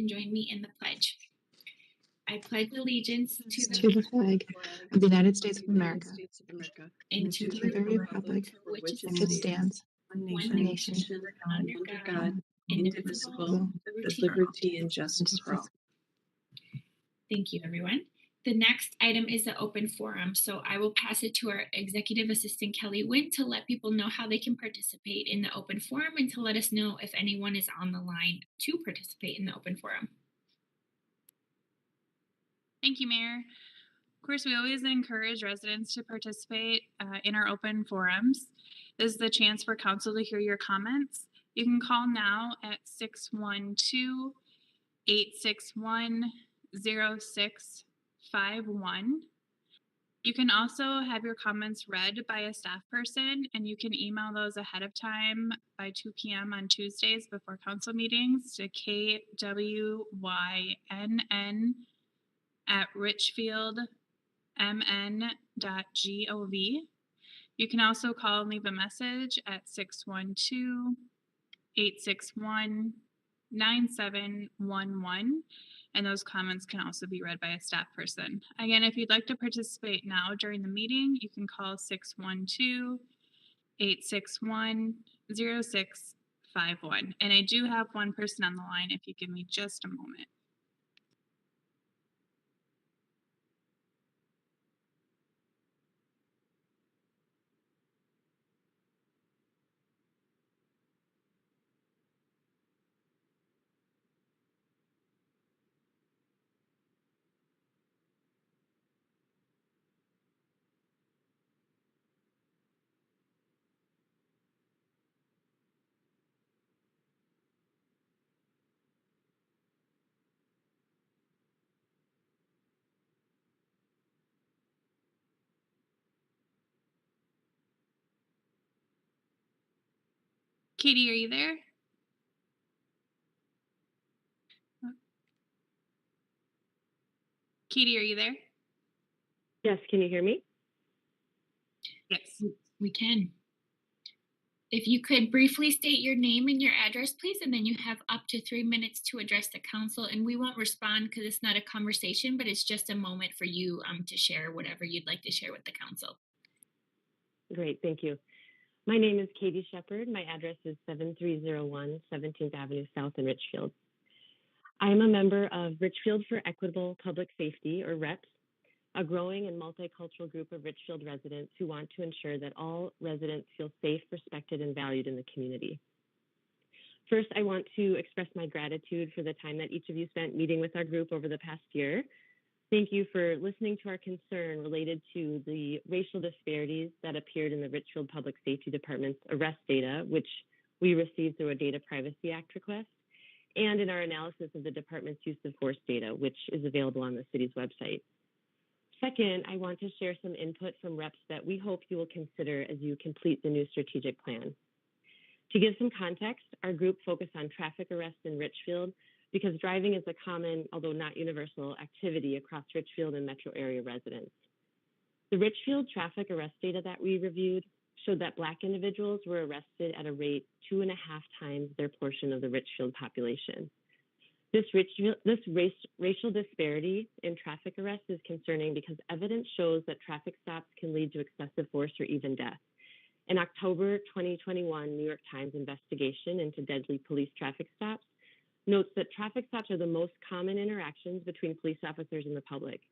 and join me in the pledge. I pledge allegiance to the flag of the United States of America and to the republic for which it which it stands, one one nation, nation, under God, indivisible, with with liberty and justice for all. Thank you, everyone. The next item is the open forum. So I will pass it to our executive assistant, Kelly Wynn, to let people know how they can participate in the open forum and to let us know if anyone is on the line to participate in the open forum. Thank you, Mayor. Of course, we always encourage residents to participate in our open forums. This is the chance for council to hear your comments. You can call now at 612-861-0651. You can also have your comments read by a staff person, and you can email those ahead of time by 2 p.m. on Tuesdays before council meetings to kwyn@richfieldmn.gov. You can also call and leave a message at 612-861-9711, and those comments can also be read by a staff person. Again, if you'd like to participate now during the meeting, you can call 612-861-0651. And I do have one person on the line if you give me just a moment. Katie, are you there? Katie, are you there? Yes, can you hear me? Yes. We can. If you could briefly state your name and your address, please, and then you have up to 3 minutes to address the council. And we won't respond because it's not a conversation, but it's just a moment for you to share whatever you'd like to share with the council. Great, thank you. My name is Katie Shepard. My address is 7301 17th Avenue South in Richfield. I am a member of Richfield for Equitable Public Safety, or REPS, a growing and multicultural group of Richfield residents who want to ensure that all residents feel safe, respected, and valued in the community. First, I want to express my gratitude for the time that each of you spent meeting with our group over the past year. Thank you for listening to our concern related to the racial disparities that appeared in the Richfield Public Safety Department's arrest data, which we received through a Data Privacy Act request, and in our analysis of the department's use of force data, which is available on the city's website. Second, I want to share some input from reps that we hope you will consider as you complete the new strategic plan. To give some context, our group focused on traffic arrests in Richfield because driving is a common, although not universal, activity across Richfield and metro area residents. The Richfield traffic arrest data that we reviewed showed that Black individuals were arrested at a rate 2.5 times their portion of the Richfield population. This racial disparity in traffic arrests is concerning because evidence shows that traffic stops can lead to excessive force or even death. An October 2021 New York Times investigation into deadly police traffic stops notes that traffic stops are the most common interactions between police officers and the public.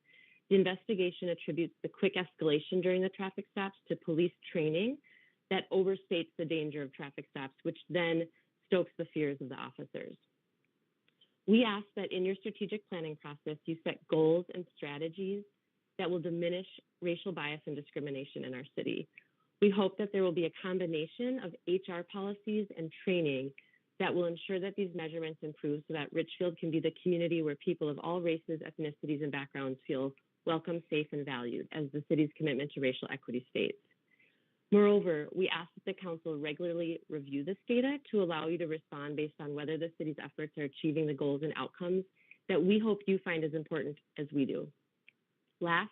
The investigation attributes the quick escalation during the traffic stops to police training that overstates the danger of traffic stops, which then stokes the fears of the officers. We ask that in your strategic planning process, you set goals and strategies that will diminish racial bias and discrimination in our city. We hope that there will be a combination of HR policies and training that will ensure that these measurements improve so that Richfield can be the community where people of all races, ethnicities, and backgrounds feel welcome, safe, and valued as the city's commitment to racial equity states. Moreover, we ask that the council regularly review this data to allow you to respond based on whether the city's efforts are achieving the goals and outcomes that we hope you find as important as we do. Last,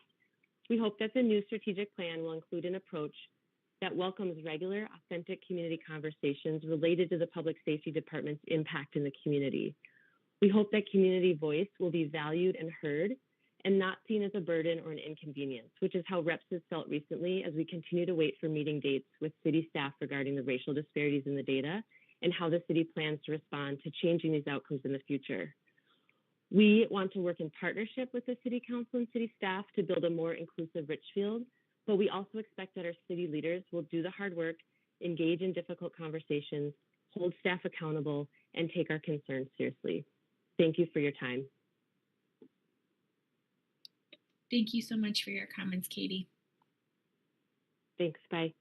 we hope that the new strategic plan will include an approach that welcomes regular, authentic community conversations related to the Public Safety Department's impact in the community. We hope that community voice will be valued and heard and not seen as a burden or an inconvenience, which is how reps has felt recently as we continue to wait for meeting dates with city staff regarding the racial disparities in the data and how the city plans to respond to changing these outcomes in the future. We want to work in partnership with the City Council and city staff to build a more inclusive Richfield, but we also expect that our city leaders will do the hard work, engage in difficult conversations, hold staff accountable, and take our concerns seriously. Thank you for your time. Thank you so much for your comments, Katie. Thanks, bye.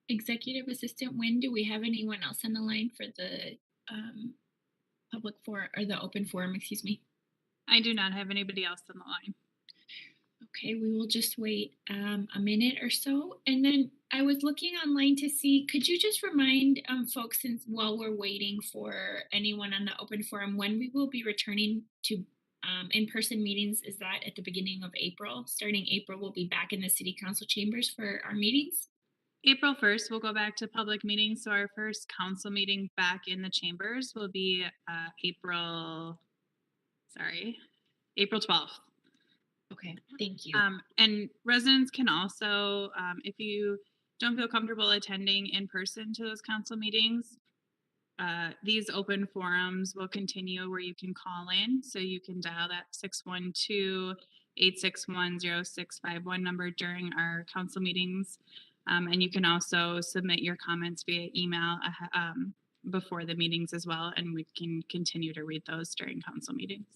Executive Assistant Wynn, do we have anyone else on the line for the public forum or the open forum, excuse me? I do not have anybody else on the line. Okay, we will just wait a minute or so. And then I was looking online to see, could you just remind folks, since while we're waiting for anyone on the open forum, when we will be returning to in-person meetings? Is that at the beginning of April? Starting April, we'll be back in the city council chambers for our meetings? April 1st, we'll go back to public meetings. So our first council meeting back in the chambers will be April 12th. Okay, thank you. And residents can also, if you don't feel comfortable attending in person to those council meetings, these open forums will continue where you can call in. So you can dial that 612-861-0651 number during our council meetings. And you can also submit your comments via email before the meetings as well. And we can continue to read those during council meetings.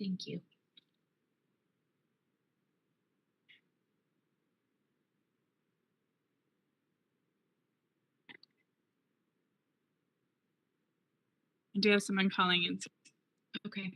Thank you. I do have someone calling in. Okay.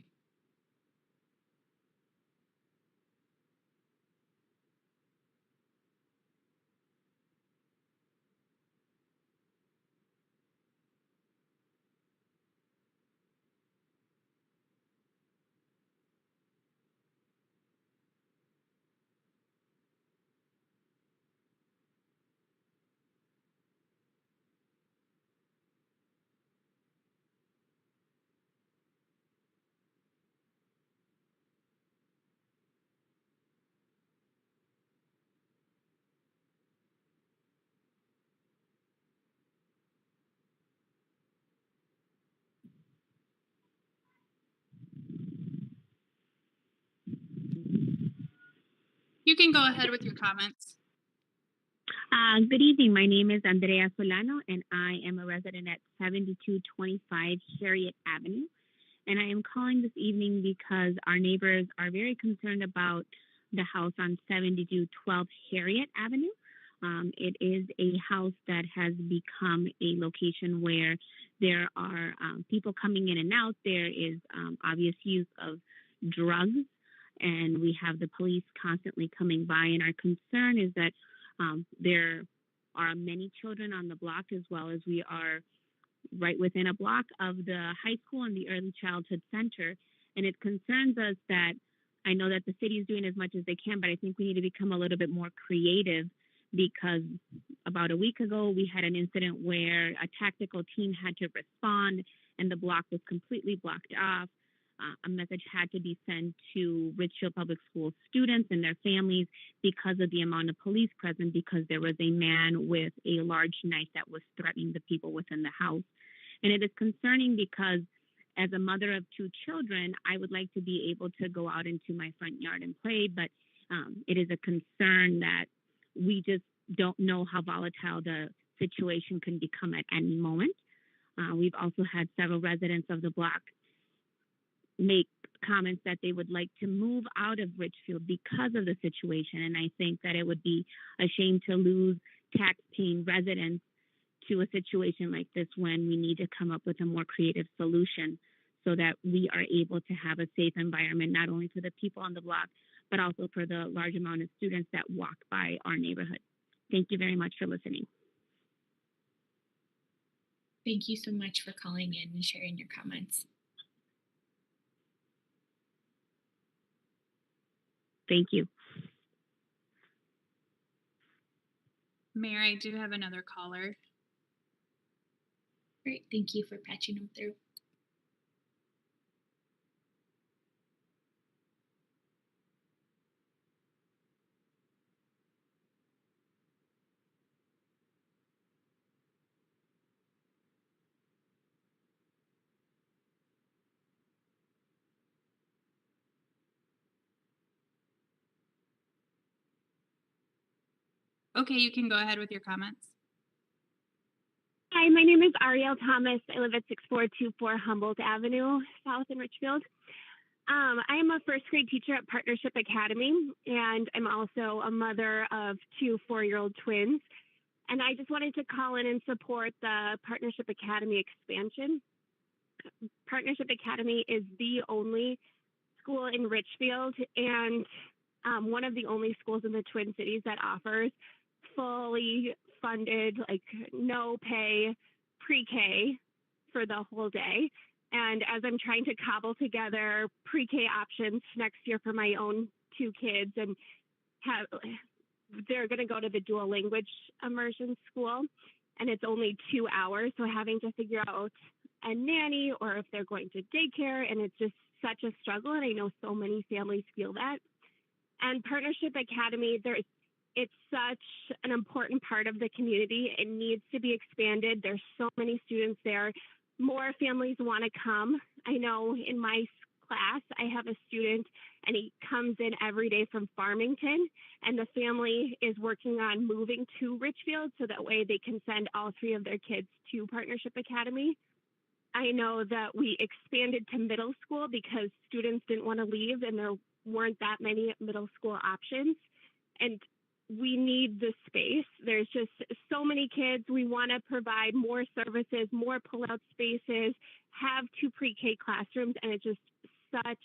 You can go ahead with your comments. Good evening. My name is Andrea Solano, and I am a resident at 7225 Harriet Avenue. And I am calling this evening because our neighbors are very concerned about the house on 7212 Harriet Avenue. It is a house that has become a location where there are people coming in and out. There is obvious use of drugs, and we have the police constantly coming by. And our concern is that there are many children on the block, as well as we are right within a block of the high school and the early childhood center. And it concerns us that I know that the city is doing as much as they can, but I think we need to become a little bit more creative, because about a week ago, we had an incident where a tactical team had to respond and the block was completely blocked off. A message had to be sent to Richfield Public School students and their families because of the amount of police present, because there was a man with a large knife that was threatening the people within the house. And it is concerning because as a mother of two children, I would like to be able to go out into my front yard and play, but it is a concern that we just don't know how volatile the situation can become at any moment. We've also had several residents of the block make comments that they would like to move out of Richfield because of the situation. And I think that it would be a shame to lose tax-paying residents to a situation like this when we need to come up with a more creative solution so that we are able to have a safe environment, not only for the people on the block, but also for the large amount of students that walk by our neighborhood. Thank you very much for listening. Thank you so much for calling in and sharing your comments. Thank you. Mayor, I do have another caller. Great, thank you for patching them through. Okay, you can go ahead with your comments. Hi, my name is Ariel Thomas. I live at 6424 Humboldt Avenue, South in Richfield. I am a first grade teacher at Partnership Academy, and I'm also a mother of two 4-year-old twins. And I just wanted to call in and support the Partnership Academy expansion. Partnership Academy is the only school in Richfield and one of the only schools in the Twin Cities that offers fully funded, like no pay pre-K for the whole day. And as I'm trying to cobble together pre-K options next year for my own two kids, and they're going to go to the dual language immersion school, and it's only 2 hours. So having to figure out a nanny or if they're going to daycare, and it's just such a struggle. And I know so many families feel that. And Partnership Academy, it's such an important part of the community. It needs to be expanded. There's so many students there. More families want to come. I know in my class, I have a student and he comes in every day from Farmington, and the family is working on moving to Richfield so that way they can send all 3 of their kids to Partnership Academy. I know that we expanded to middle school because students didn't want to leave and there weren't that many middle school options. And we need the space. There's just so many kids. We want to provide more services, more pull-out spaces, have 2 pre-K classrooms, and it's just such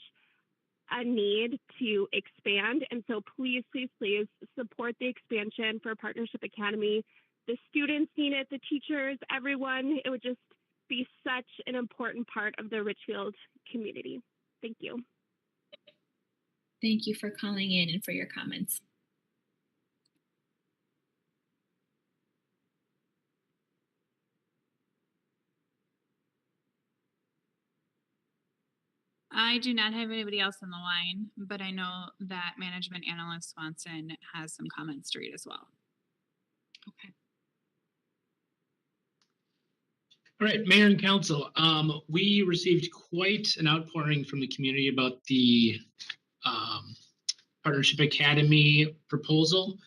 a need to expand. And so please, please, please support the expansion for Partnership Academy. The students need it, the teachers, everyone. It would just be such an important part of the Richfield community. Thank you. Thank you for calling in and for your comments. I do not have anybody else on the line, but I know that Management Analyst Swanson has some comments to read as well. Okay. All right, Mayor and Council, we received quite an outpouring from the community about the Partnership Academy proposal.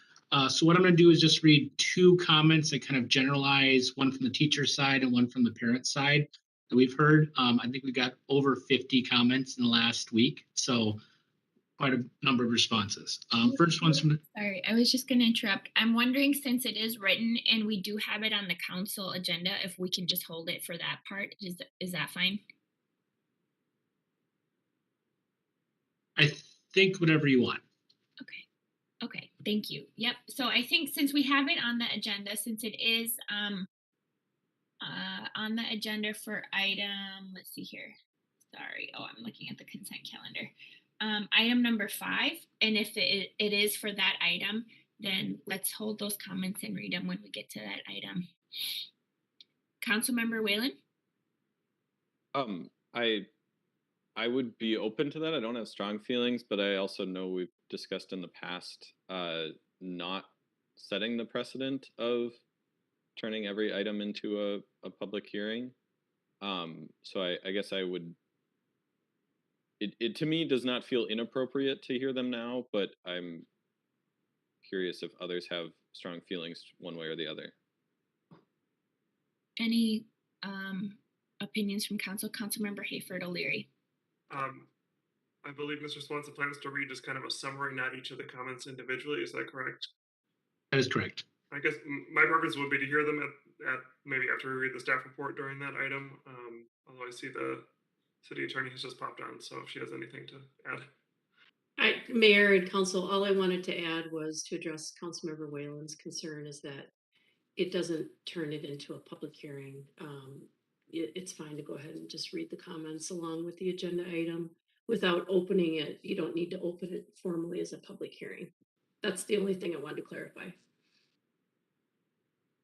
So what I'm going to do is just read 2 comments that kind of generalize, one from the teacher side and one from the parent side that we've heard. I think we got over 50 comments in the last week, so quite a number of responses. First one's from the Sorry, I was just going to interrupt. I'm wondering, since it is written and we do have it on the council agenda, if we can just hold it for that part. Is that fine? I think whatever you want. Okay. Okay, thank you. Yep. So I think since we have it on the agenda, since it is on the agenda for item, let's see here. Sorry. Oh, I'm looking at the consent calendar. Item number 5, and if it is for that item, then let's hold those comments and read them when we get to that item. Councilmember Whalen? I would be open to that. I don't have strong feelings, but I also know we've discussed in the past not setting the precedent of turning every item into a public hearing. So I guess I would. It to me does not feel inappropriate to hear them now, but I'm curious if others have strong feelings one way or the other. Any opinions from council? Councilmember Hayford O'Leary. I believe Mr. Swanson plans to read just kind of a summary, not each of the comments individually. Is that correct? That is correct. I guess my preference would be to hear them at maybe after we read the staff report during that item. Although I see the city attorney has just popped on, so if she has anything to add. Mayor and council, all I wanted to add was to address Councilmember Whalen's concern is that it doesn't turn it into a public hearing. It's fine to go ahead and just read the comments along with the agenda item without opening it. You don't need to open it formally as a public hearing. That's the only thing I wanted to clarify.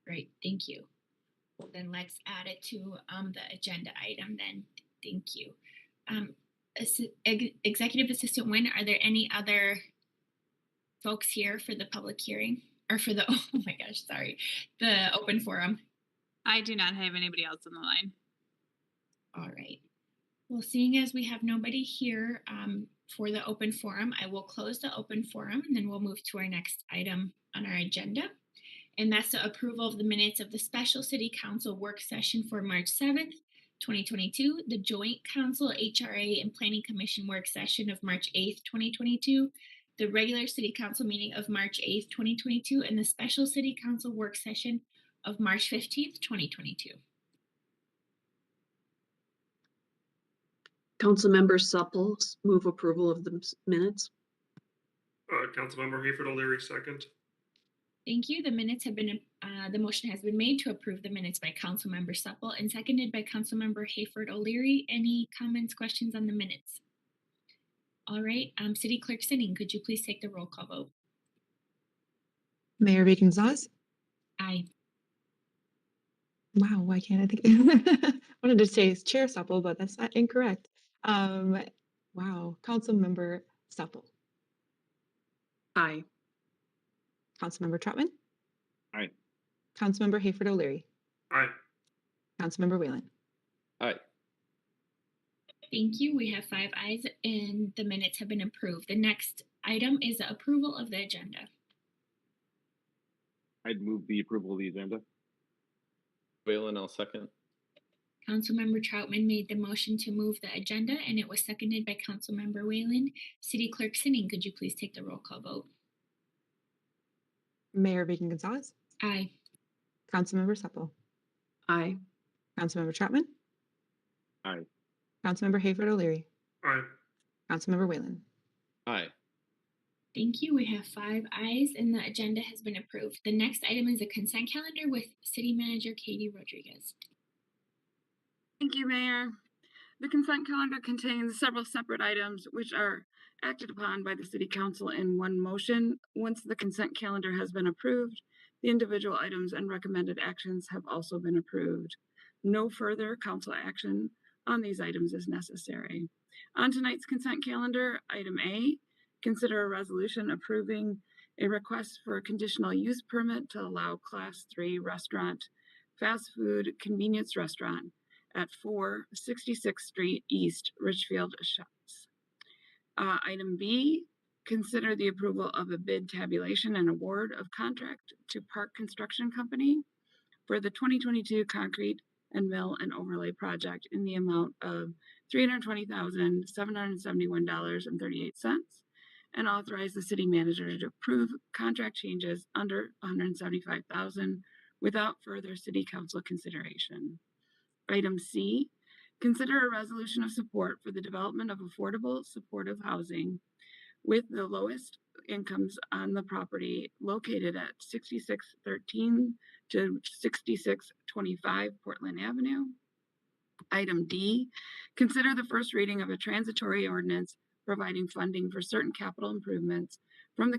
Great, thank you. Well, then let's add it to the agenda item then. Thank you. Executive Assistant Wynn, are there any other folks here for the public hearing or for the, oh my gosh, sorry, the open forum? I do not have anybody else on the line. All right. Well, seeing as we have nobody here for the open forum, I will close the open forum and then we'll move to our next item on our agenda. And that's the approval of the minutes of the special city council work session for March 7th, 2022, the joint council HRA and planning commission work session of March 8th, 2022, the regular city council meeting of March 8th, 2022, and the special city council work session of March 15th, 2022. Councilmember Supple, move approval of the minutes. Councilmember Hayford O'Leary, second. Thank you. The minutes have been, the motion has been made to approve the minutes by Councilmember Supple and seconded by Councilmember Hayford O'Leary. Any comments, questions on the minutes? All right, City Clerk Sinning, could you please take the roll call vote? Mayor Gonzalez. Aye. Wow, why can't I think? I wanted to say Chair Supple, but that's not incorrect. Wow, Councilmember Supple. Aye. Councilmember Troutman. Aye. Councilmember Hayford O'Leary. Aye. Councilmember Whalen. Aye. Thank you. We have 5 ayes and the minutes have been approved. The next item is the approval of the agenda. I'd move the approval of the agenda. Whalen, I'll second. Councilmember Troutman made the motion to move the agenda and it was seconded by Councilmember Whalen. City Clerk Sinning, could you please take the roll call vote? Mayor Gonzalez. Aye. Councilmember Supple. Aye. Councilmember Troutman. Aye. Councilmember Hayford O'Leary. Aye. Councilmember Whalen. Aye. Thank you. We have 5 ayes and the agenda has been approved. The next item is a consent calendar with City Manager Katie Rodriguez. Thank you, Mayor. The consent calendar contains several separate items which are acted upon by the City Council in one motion. Once the consent calendar has been approved, the individual items and recommended actions have also been approved. No further council action on these items is necessary. On tonight's consent calendar, item A, consider a resolution approving a request for a conditional use permit to allow Class 3 restaurant, fast food convenience restaurant at 466th Street East, Richfield Shops. Item B, consider the approval of a bid tabulation and award of contract to Park Construction Company for the 2022 concrete and mill and overlay project in the amount of $320,771.38 and authorize the city manager to approve contract changes under $175,000 without further city council consideration. Item C, consider a resolution of support for the development of affordable supportive housing with the lowest incomes on the property located at 6613 to 6625 Portland Avenue. Item D, consider the first reading of a transitory ordinance providing funding for certain capital improvements from the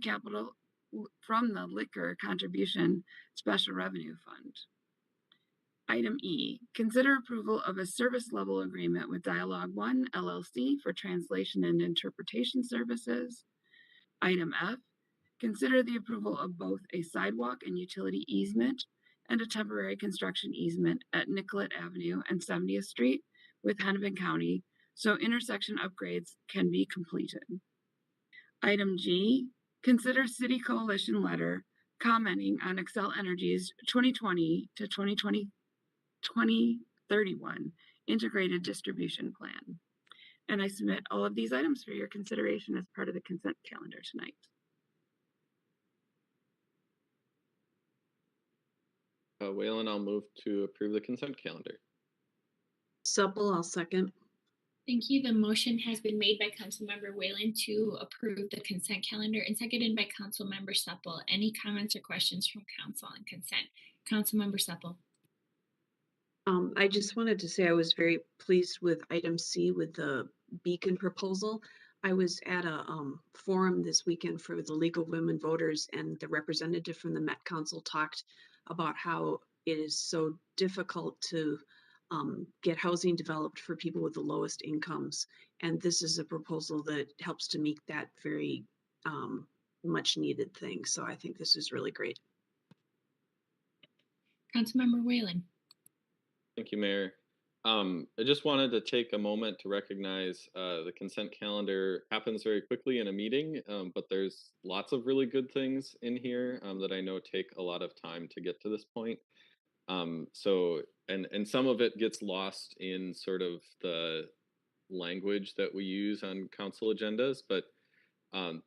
Liquor Contribution Special Revenue Fund. Item E, consider approval of a service level agreement with Dialogue One LLC for translation and interpretation services. Item F, consider the approval of both a sidewalk and utility easement and a temporary construction easement at Nicollet Avenue and 70th Street with Hennepin County so intersection upgrades can be completed. Item G, consider City Coalition letter commenting on Xcel Energy's 2020 to 2031 integrated distribution plan. And I submit all of these items for your consideration as part of the consent calendar tonight. Whalen, I'll move to approve the consent calendar. Supple, I'll second. Thank you. The motion has been made by Councilmember Whalen to approve the consent calendar and seconded by Councilmember Supple. Any comments or questions from council on consent? Councilmember Supple. I just wanted to say I was very pleased with item C with the beacon proposal. I was at a forum this weekend for the League of Women Voters, and the representative from the Met Council talked about how it is so difficult to get housing developed for people with the lowest incomes. And this is a proposal that helps to meet that very much needed thing. So I think this is really great. Councilmember Whalen. Thank you, Mayor. I just wanted to take a moment to recognize the consent calendar happens very quickly in a meeting, but there's lots of really good things in here that I know take a lot of time to get to this point. And some of it gets lost in sort of the language that we use on council agendas, but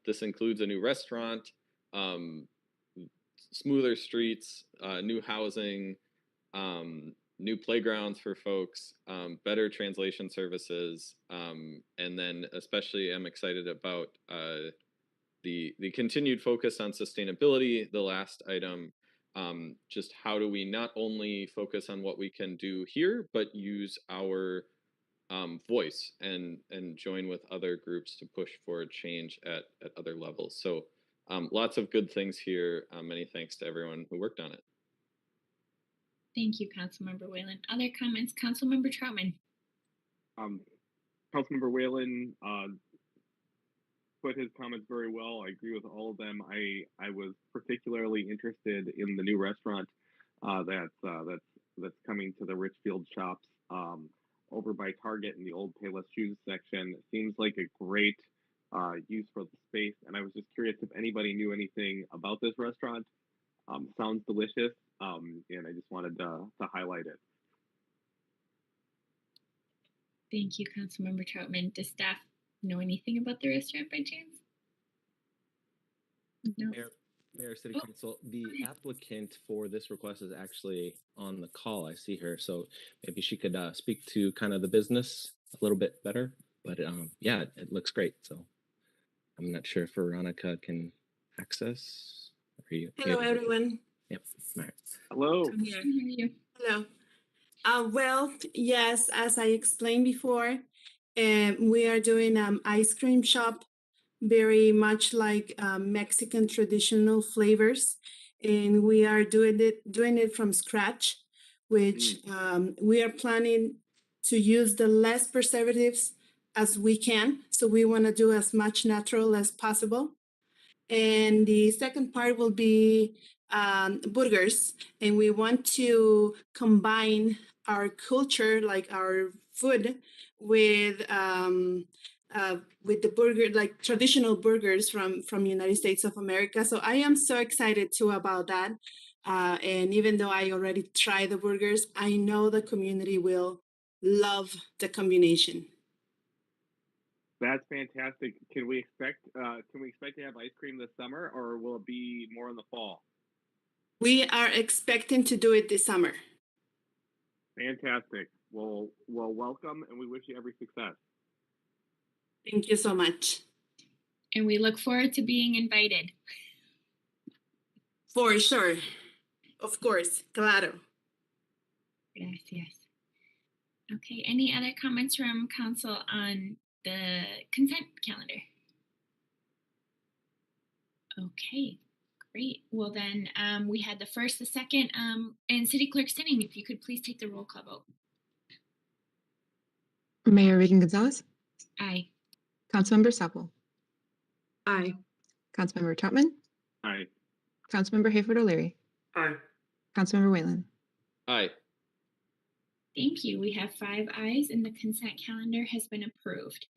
this includes a new restaurant, um, smoother streets, new housing, new playgrounds for folks, better translation services, and then especially I'm excited about the continued focus on sustainability. The last item, just how do we not only focus on what we can do here, but use our voice and join with other groups to push for change at other levels. So lots of good things here. Many thanks to everyone who worked on it. Thank you, Councilmember Whalen. Other comments? Councilmember Troutman. Councilmember Whalen put his comments very well. I agree with all of them. I was particularly interested in the new restaurant that's coming to the Richfield shops over by Target in the old Payless Shoes section. It seems like a great use for the space, and I was just curious if anybody knew anything about this restaurant. Sounds delicious, and I just wanted to highlight it. Thank you, Councilmember Troutman. Does staff know anything about the restaurant by chance? No. Mayor, City Oh, Council, the applicant for this request is actually on the call. I see her, so maybe she could speak to kind of the business a little bit better. But yeah, it looks great. So I'm not sure if Veronica can access. Hello, everyone. Yep. All right. Hello. I'm here. I can hear you. Hello. Well, yes, as I explained before, we are doing ice cream shop, very much like Mexican traditional flavors, and we are doing it from scratch, which we are planning to use the less preservatives as we can. So we want to do as much natural as possible. And the second part will be burgers. And we want to combine our culture, like our food, with the burger, like traditional burgers from United States of America. So I am so excited too about that. And even though I already tried the burgers, I know the community will love the combination. That's fantastic. Can we expect to have ice cream this summer, or will it be more in the fall? We are expecting to do it this summer. Fantastic. Well, welcome, and we wish you every success. Thank you so much. And we look forward to being invited. For sure. Of course. Claro. Gracias. Okay, any other comments from council on the consent calendar? Okay, great. Well then, we had the first, the second, and City Clerk Sitting, if you could please take the roll call vote. Mayor Reagan-Gonzalez, Aye. Councilmember Sapple, Aye. Councilmember Troutman, Aye. Councilmember Hayford O'Leary, Aye. Councilmember Whalen. Aye. Thank you. We have 5 ayes and the consent calendar has been approved.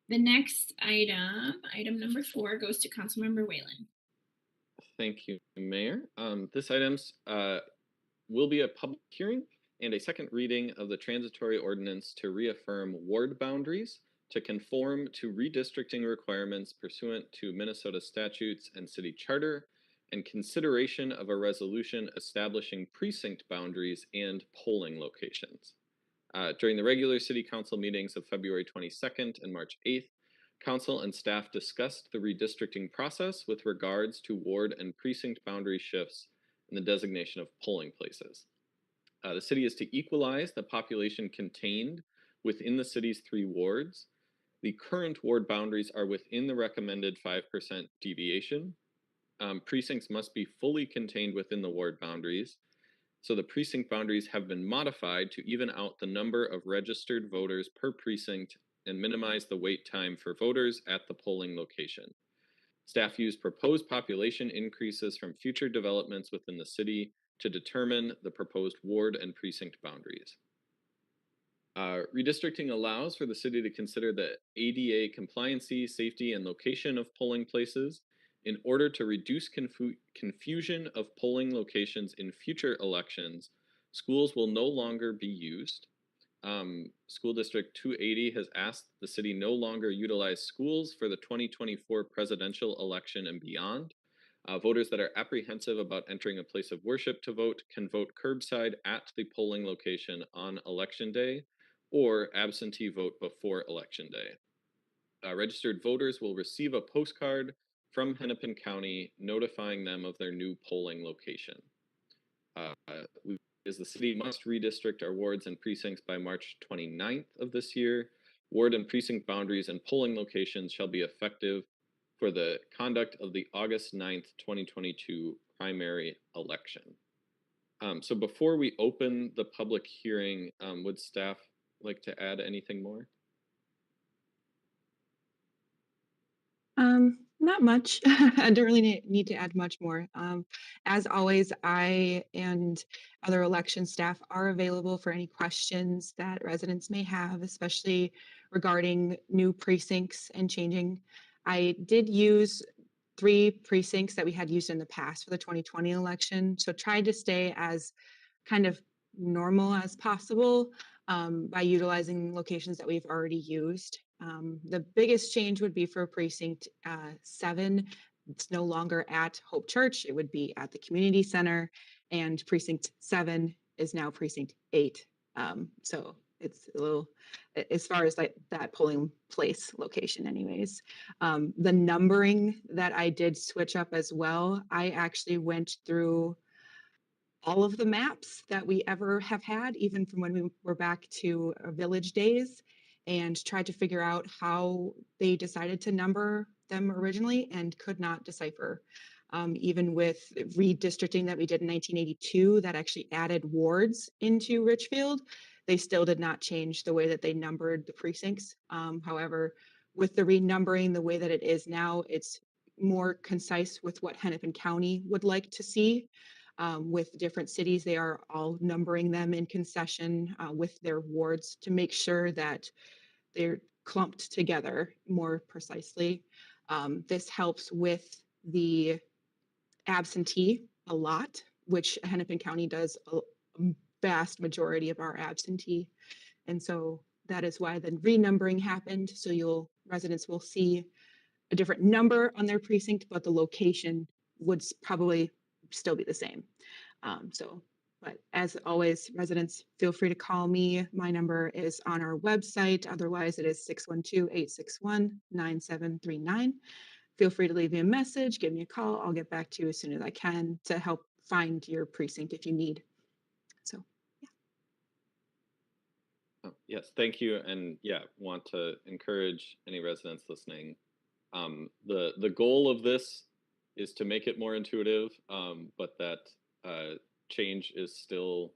The next item number 4, goes to Councilmember Whalen. Thank you, Mayor. This item's will be a public hearing and a second reading of the transitory ordinance to reaffirm ward boundaries to conform to redistricting requirements pursuant to Minnesota statutes and city charter, and consideration of a resolution establishing precinct boundaries and polling locations. During the regular city council meetings of February 22nd and March 8th, council and staff discussed the redistricting process with regards to ward and precinct boundary shifts and the designation of polling places. The city is to equalize the population contained within the city's 3 wards. The current ward boundaries are within the recommended 5% deviation. precincts must be fully contained within the ward boundaries. So the precinct boundaries have been modified to even out the number of registered voters per precinct and minimize the wait time for voters at the polling location. Staff used proposed population increases from future developments within the city to determine the proposed ward and precinct boundaries. Redistricting allows for the city to consider the ADA compliancy, safety, and location of polling places in order to reduce confusion of polling locations in future elections. Schools will no longer be used. School District 280 has asked the city no longer utilize schools for the 2024 presidential election and beyond. Voters that are apprehensive about entering a place of worship to vote can vote curbside at the polling location on election day or absentee vote before election day. Registered voters will receive a postcard from Hennepin County notifying them of their new polling location. The city must redistrict our wards and precincts by March 29th of this year. Ward and precinct boundaries and polling locations shall be effective for the conduct of the August 9th, 2022 primary election. So before we open the public hearing, would staff like to add anything more? Not much. I don't really need to add much more. As always, I and other election staff are available for any questions that residents may have, especially regarding new precincts and changing. I did use 3 precincts that we had used in the past for the 2020 election, so tried to stay as kind of normal as possible by utilizing locations that we've already used. The biggest change would be for precinct 7. It's no longer at Hope Church. It would be at the community center, and precinct 7 is now precinct 8. So it's a little, as far as like that polling place location anyways. The numbering that I did switch up as well, I actually went through all of the maps that we ever have had, even from when we were back to village days, and tried to figure out how they decided to number them originally and could not decipher. Even with redistricting that we did in 1982 that actually added wards into Richfield, they still did not change the way that they numbered the precincts. However, with the renumbering the way that it is now, it's more concise with what Hennepin County would like to see. With different cities, they are all numbering them in concession with their wards to make sure that they're clumped together more precisely. This helps with the absentee a lot, which Hennepin County does a vast majority of our absentee. And so that is why the renumbering happened. So residents will see a different number on their precinct, but the location would probably still be the same. But as always, residents, feel free to call me. My number is on our website. Otherwise, it is 612-861-9739. Feel free to leave me a message, give me a call. I'll get back to you as soon as I can to help find your precinct if you need. So, yeah. Oh, yes, thank you. And yeah, want to encourage any residents listening. The goal of this is to make it more intuitive, but that change is still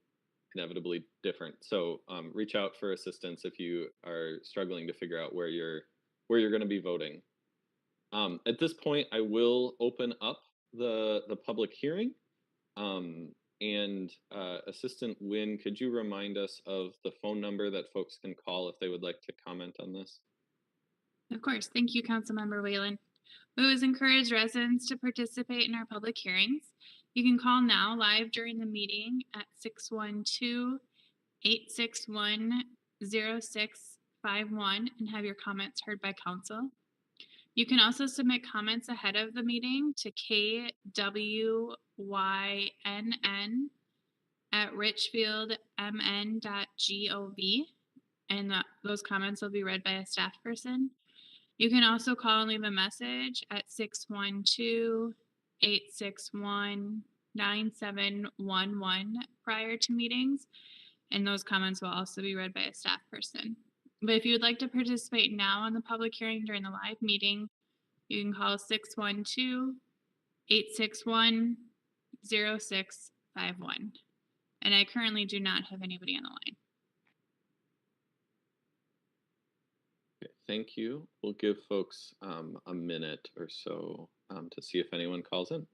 inevitably different. So reach out for assistance if you are struggling to figure out where you're going to be voting. At this point, I will open up the public hearing. And Assistant Wynn, could you remind us of the phone number that folks can call if they would like to comment on this? Of course. Thank you, Councilmember Whalen. We always encourage residents to participate in our public hearings. You can call now live during the meeting at 612-861-0651 and have your comments heard by council. You can also submit comments ahead of the meeting to kwynn@richfieldmn.gov, and those comments will be read by a staff person. You can also call and leave a message at 612-861-9711 prior to meetings, and those comments will also be read by a staff person. But if you would like to participate now on the public hearing during the live meeting, you can call 861-0651. And I currently do not have anybody on the line. Okay, thank you. We'll give folks a minute or so to see if anyone calls in.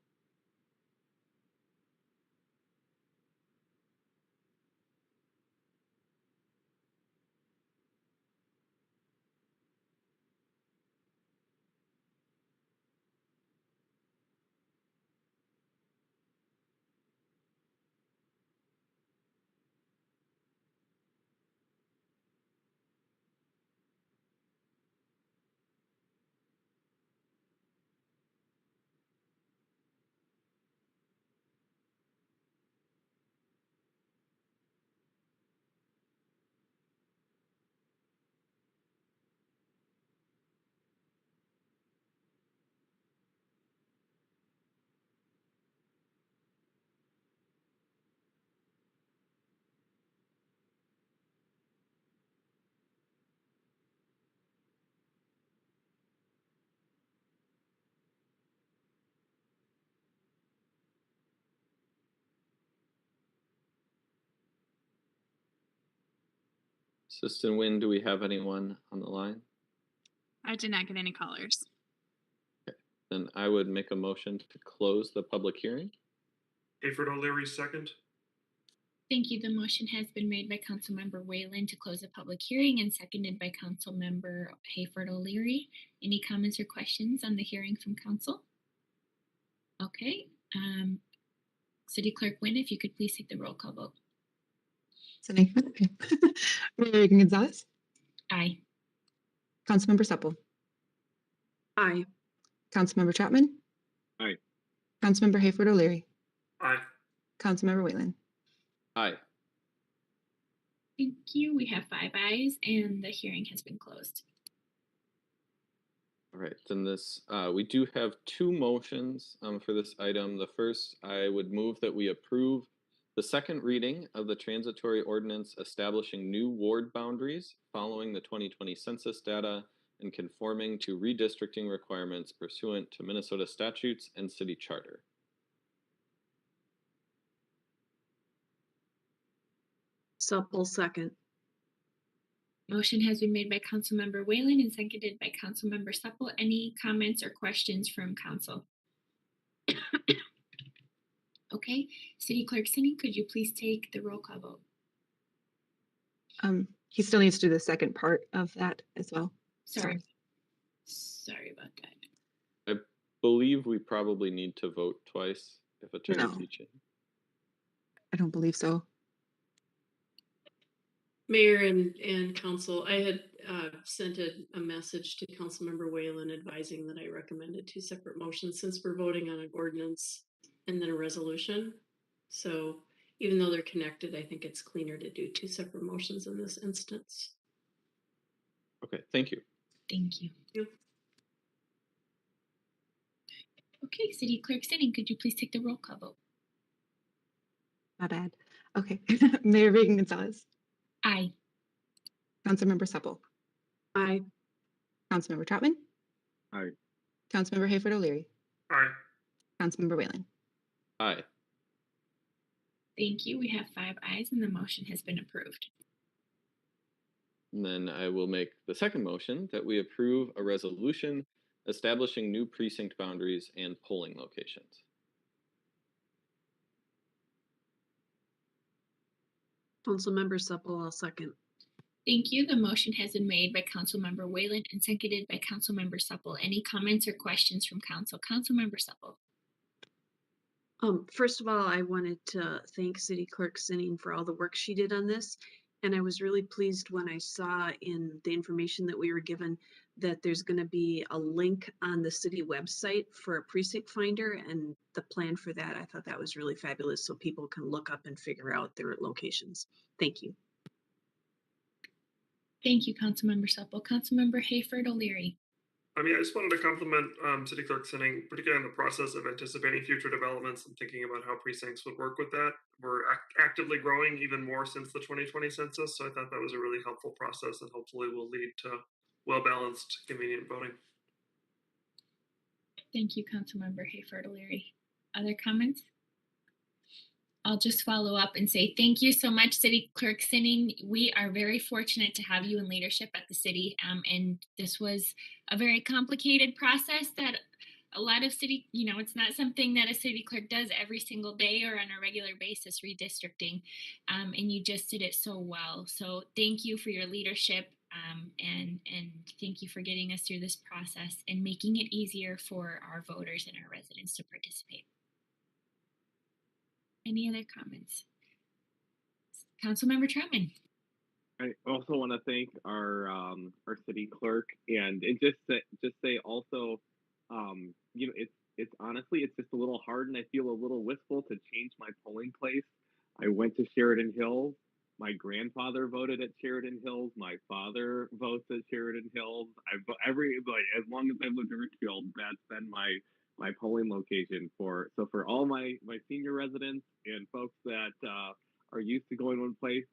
Assistant Wynn, do we have anyone on the line? I did not get any callers. Okay. Then I would make a motion to close the public hearing. Hayford O'Leary, second. Thank you. The motion has been made by Councilmember Whalen to close the public hearing and seconded by Councilmember Hayford O'Leary. Any comments or questions on the hearing from council? Okay. City Clerk Wynn, if you could please take the roll call vote. Okay. Mayor Reagan Gonzalez, Aye. Councilmember Supple, Aye. Councilmember Chapman, Aye. Councilmember Hayford O'Leary, Aye. Councilmember Whalen. Aye. Thank you. We have 5 ayes and the hearing has been closed. All right, then this, we do have 2 motions for this item. The first, I would move that we approve the second reading of the transitory ordinance establishing new ward boundaries following the 2020 census data and conforming to redistricting requirements pursuant to Minnesota statutes and city charter. Supple, second. Motion has been made by Councilmember Whalen and seconded by Councilmember Supple. Any comments or questions from council? Okay, City Clerk Sini, could you please take the roll call vote? He still needs to do the second part of that as well. Sorry about that. I believe we probably need to vote twice if Attorney No. Teachin. I don't believe so. Mayor and council, I had sent a message to Councilmember Whalen advising that I recommended 2 separate motions since we're voting on an ordinance and then a resolution. So even though they're connected, I think it's cleaner to do 2 separate motions in this instance. Okay, thank you. Thank you. Yep. Okay, City Clerk Sini, could you please take the roll call vote? My bad. Okay. Mayor Reagan Gonzalez, Aye. Councilmember Supple, Aye. Councilmember Chapman, Aye. Councilmember Hayford O'Leary, Aye. Councilmember Whalen. Aye. Thank you. We have 5 ayes and the motion has been approved. And then I will make the second motion that we approve a resolution establishing new precinct boundaries and polling locations. Councilmember Supple, I'll second. Thank you. The motion has been made by Councilmember Whalen and seconded by Councilmember Supple. Any comments or questions from council? Councilmember Supple. First of all, I wanted to thank City Clerk Sinning for all the work she did on this. And I was really pleased when I saw in the information that we were given that there's going to be a link on the city website for a precinct finder and the plan for that. I thought that was really fabulous so people can look up and figure out their locations. Thank you. Thank you, Councilmember Supple. Councilmember Hayford O'Leary. I just wanted to compliment City Clerk Sinning, particularly in the process of anticipating future developments and thinking about how precincts would work with that. We're actively growing even more since the 2020 census, so I thought that was a really helpful process and hopefully will lead to well-balanced, convenient voting. Thank you, Councilmember Hayford O'Leary. Other comments? I'll just follow up and say thank you so much, City Clerk Sinning. We are very fortunate to have you in leadership at the city. And this was a very complicated process that a lot of city, it's not something that a city clerk does every single day or on a regular basis, redistricting. And you just did it so well. So thank you for your leadership. And thank you for getting us through this process and making it easier for our voters and our residents to participate. Any other comments? Councilmember Troutman. I also want to thank our city clerk, and just say also, it's honestly it's just a little hard, and I feel a little wistful to change my polling place. I went to Sheridan Hills. My grandfather voted at Sheridan Hills. My father votes at Sheridan Hills. As long as I've lived in Richfield, that's been my polling location for all my senior residents and folks that are used to going one place.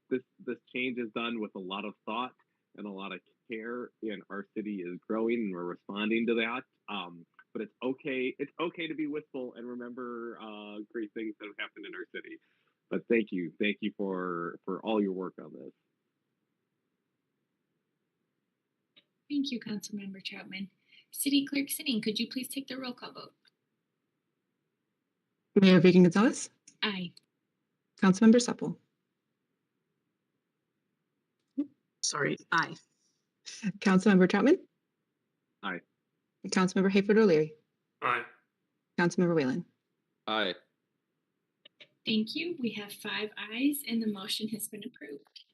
This change is done with a lot of thought and a lot of care, and our city is growing and we're responding to that. But it's okay to be wistful and remember great things that have happened in our city. But thank you for all your work on this. Thank you, Councilmember Troutman. City Clerk Sinning, could you please take the roll call vote? Mayor Reagan-Gonzalez, Aye. Councilmember Supple, Sorry, aye. Councilmember Troutman, Aye. Councilmember Hayford O'Leary, Aye. Councilmember Whalen. Aye. Thank you. We have 5 ayes and the motion has been approved.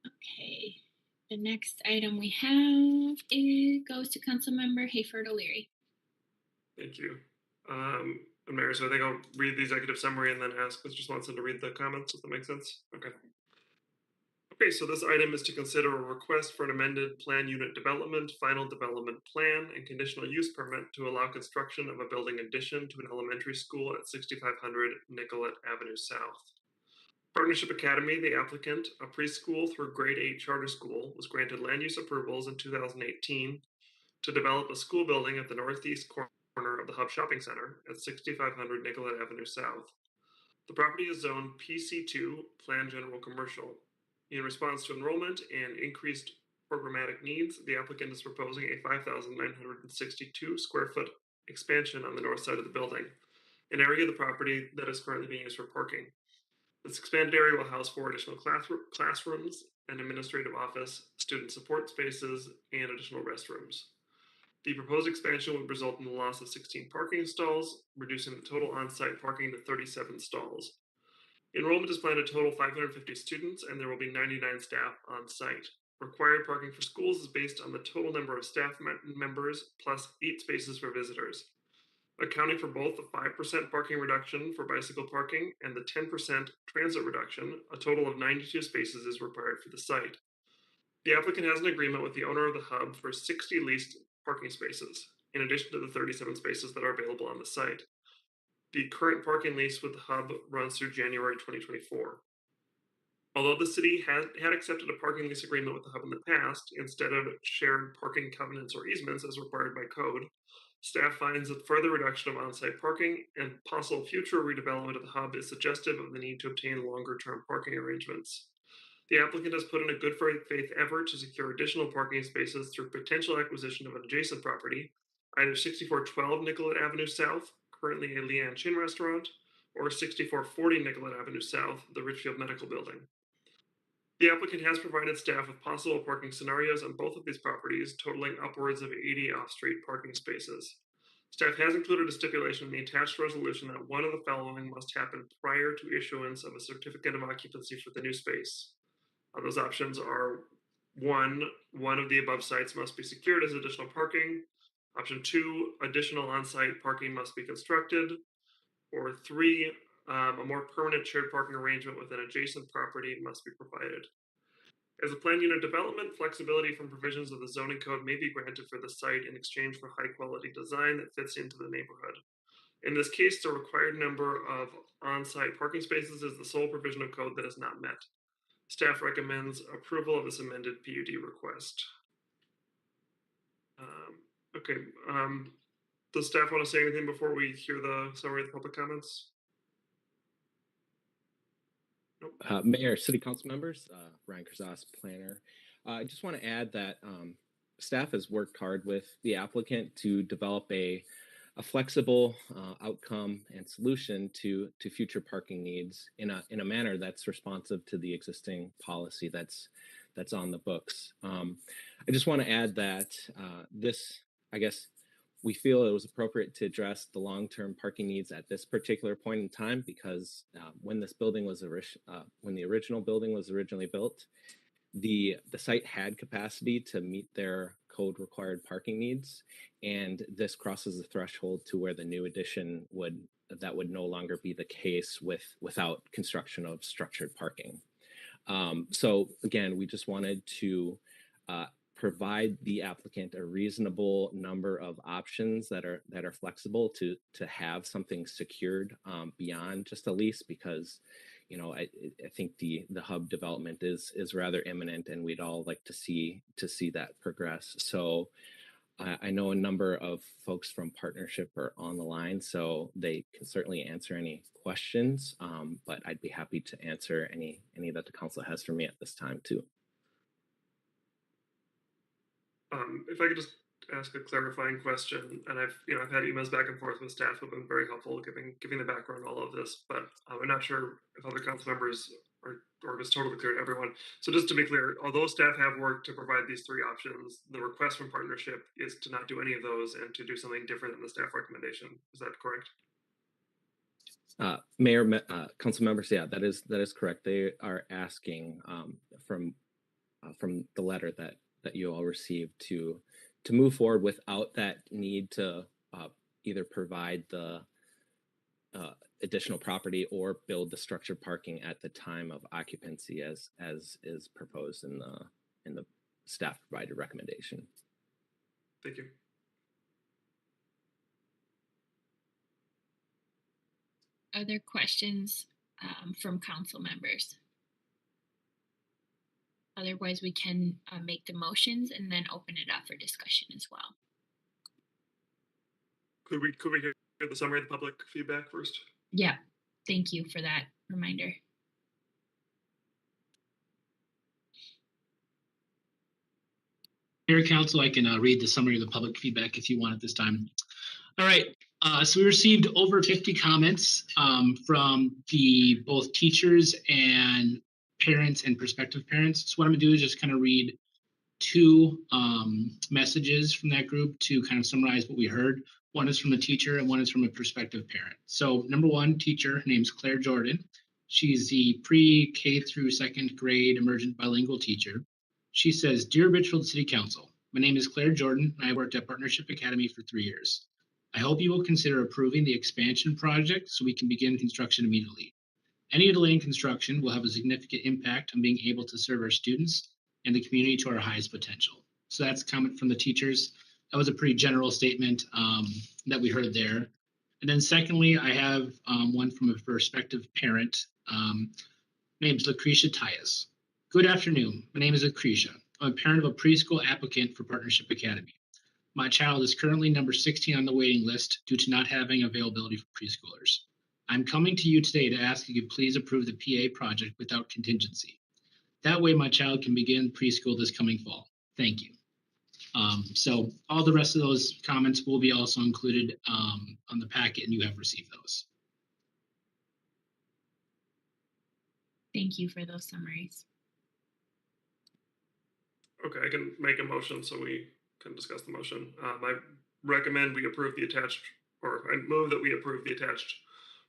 Okay. The next item we have goes to Councilmember Hayford O'Leary. Thank you. And Mayor, so I think I'll read the executive summary and then ask Mr. Swanson to read the comments, if that makes sense. Okay. Okay, so this item is to consider a request for an amended plan unit development, final development plan, and conditional use permit to allow construction of a building addition to an elementary school at 6500 Nicollet Avenue South. Partnership Academy, the applicant, a preschool through grade 8 charter school, was granted land use approvals in 2018 to develop a school building at the northeast corner of the Hub Shopping Center at 6500 Nicollet Avenue South. The property is zoned PC2, Plan General Commercial. In response to enrollment and increased programmatic needs, the applicant is proposing a 5,962 square foot expansion on the north side of the building, an area of the property that is currently being used for parking. This expanded area will house 4 additional classrooms, an administrative office, student support spaces, and additional restrooms. The proposed expansion would result in the loss of 16 parking stalls, reducing the total on-site parking to 37 stalls. Enrollment is planned to total 550 students, and there will be 99 staff on site. Required parking for schools is based on the total number of staff members plus 8 spaces for visitors. Accounting for both the 5% parking reduction for bicycle parking and the 10% transit reduction, a total of 92 spaces is required for the site. The applicant has an agreement with the owner of the hub for 60 leased parking spaces, in addition to the 37 spaces that are available on the site. The current parking lease with the hub runs through January 2024. Although the city had accepted a parking lease agreement with the hub in the past, instead of shared parking covenants or easements as required by code, staff finds that further reduction of on-site parking and possible future redevelopment of the hub is suggestive of the need to obtain longer-term parking arrangements. The applicant has put in a good faith effort to secure additional parking spaces through potential acquisition of an adjacent property, either 6412 Nicollet Avenue South, currently a Leanne Chin restaurant, or 6440 Nicollet Avenue South, the Richfield Medical Building. The applicant has provided staff with possible parking scenarios on both of these properties, totaling upwards of 80 off-street parking spaces. Staff has included a stipulation in the attached resolution that one of the following must happen prior to issuance of a certificate of occupancy for the new space. Those options are one of the above sites must be secured as additional parking. Option 2, additional on-site parking must be constructed. Or 3, a more permanent shared parking arrangement with an adjacent property must be provided. As a plan unit development, flexibility from provisions of the zoning code may be granted for the site in exchange for high quality design that fits into the neighborhood. In this case, the required number of on-site parking spaces is the sole provision of code that is not met. Staff recommends approval of this amended PUD request. Okay. Does staff want to say anything before we hear the summary of the public comments? Nope. Mayor, City Council members, Ryan Krzas, planner. I just want to add that staff has worked hard with the applicant to develop a flexible outcome and solution to future parking needs in a manner that's responsive to the existing policy that's on the books. I just want to add that this, I guess, we feel it was appropriate to address the long-term parking needs at this particular point in time because when this building was when the original building was originally built, the site had capacity to meet their code required parking needs, and this crosses the threshold to where the new addition would no longer be the case without construction of structured parking. So again, we just wanted to provide the applicant a reasonable number of options that are flexible to have something secured beyond just a lease, because I think the hub development is rather imminent, and we'd all like to see that progress. So I know a number of folks from partnership are on the line, so they can certainly answer any questions. But I'd be happy to answer any that the council has for me at this time too. If I could just ask a clarifying question, and I've had emails back and forth with staff who've been very helpful giving the background on all of this, but I'm not sure if other council members or if it's totally clear to everyone. So just to be clear, although staff have worked to provide these three options, the request from partnership is to not do any of those and to do something different than the staff recommendation. Is that correct? Mayor, council members, yeah, that is correct. They are asking from the letter that you all received to move forward without that need to either provide the additional property or build the structured parking at the time of occupancy as is proposed in the staff provided recommendation. Thank you. Other questions from council members? Otherwise, we can make the motions and then open it up for discussion as well. Could we hear the summary of the public feedback first? Yeah, thank you for that reminder. Mayor, council, I can read the summary of the public feedback if you want at this time. All right, so we received over 50 comments from both teachers and parents and prospective parents. So what I'm gonna do is just kind of read two messages from that group to kind of summarize what we heard. One is from a teacher and one is from a prospective parent. So number one, teacher, her name's Claire Jordan. She's the pre-K through second grade emergent bilingual teacher. She says, "Dear Richfield City Council, my name is Claire Jordan and I worked at Partnership Academy for 3 years. I hope you will consider approving the expansion project so we can begin construction immediately. Any delay in construction will have a significant impact on being able to serve our students and the community to our highest potential." So that's a comment from the teachers. That was a pretty general statement that we heard there. And then secondly, I have one from a prospective parent. Name's Lucretia Tyus. "Good afternoon. My name is Lucretia. I'm a parent of a preschool applicant for Partnership Academy. My child is currently number 16 on the waiting list due to not having availability for preschoolers. I'm coming to you today to ask if you could please approve the PA project without contingency. That way my child can begin preschool this coming fall. Thank you." So all the rest of those comments will be also included on the packet, and you have received those. Thank you for those summaries. Okay, I can make a motion so we can discuss the motion. I recommend we approve the attached, or I move that we approve the attached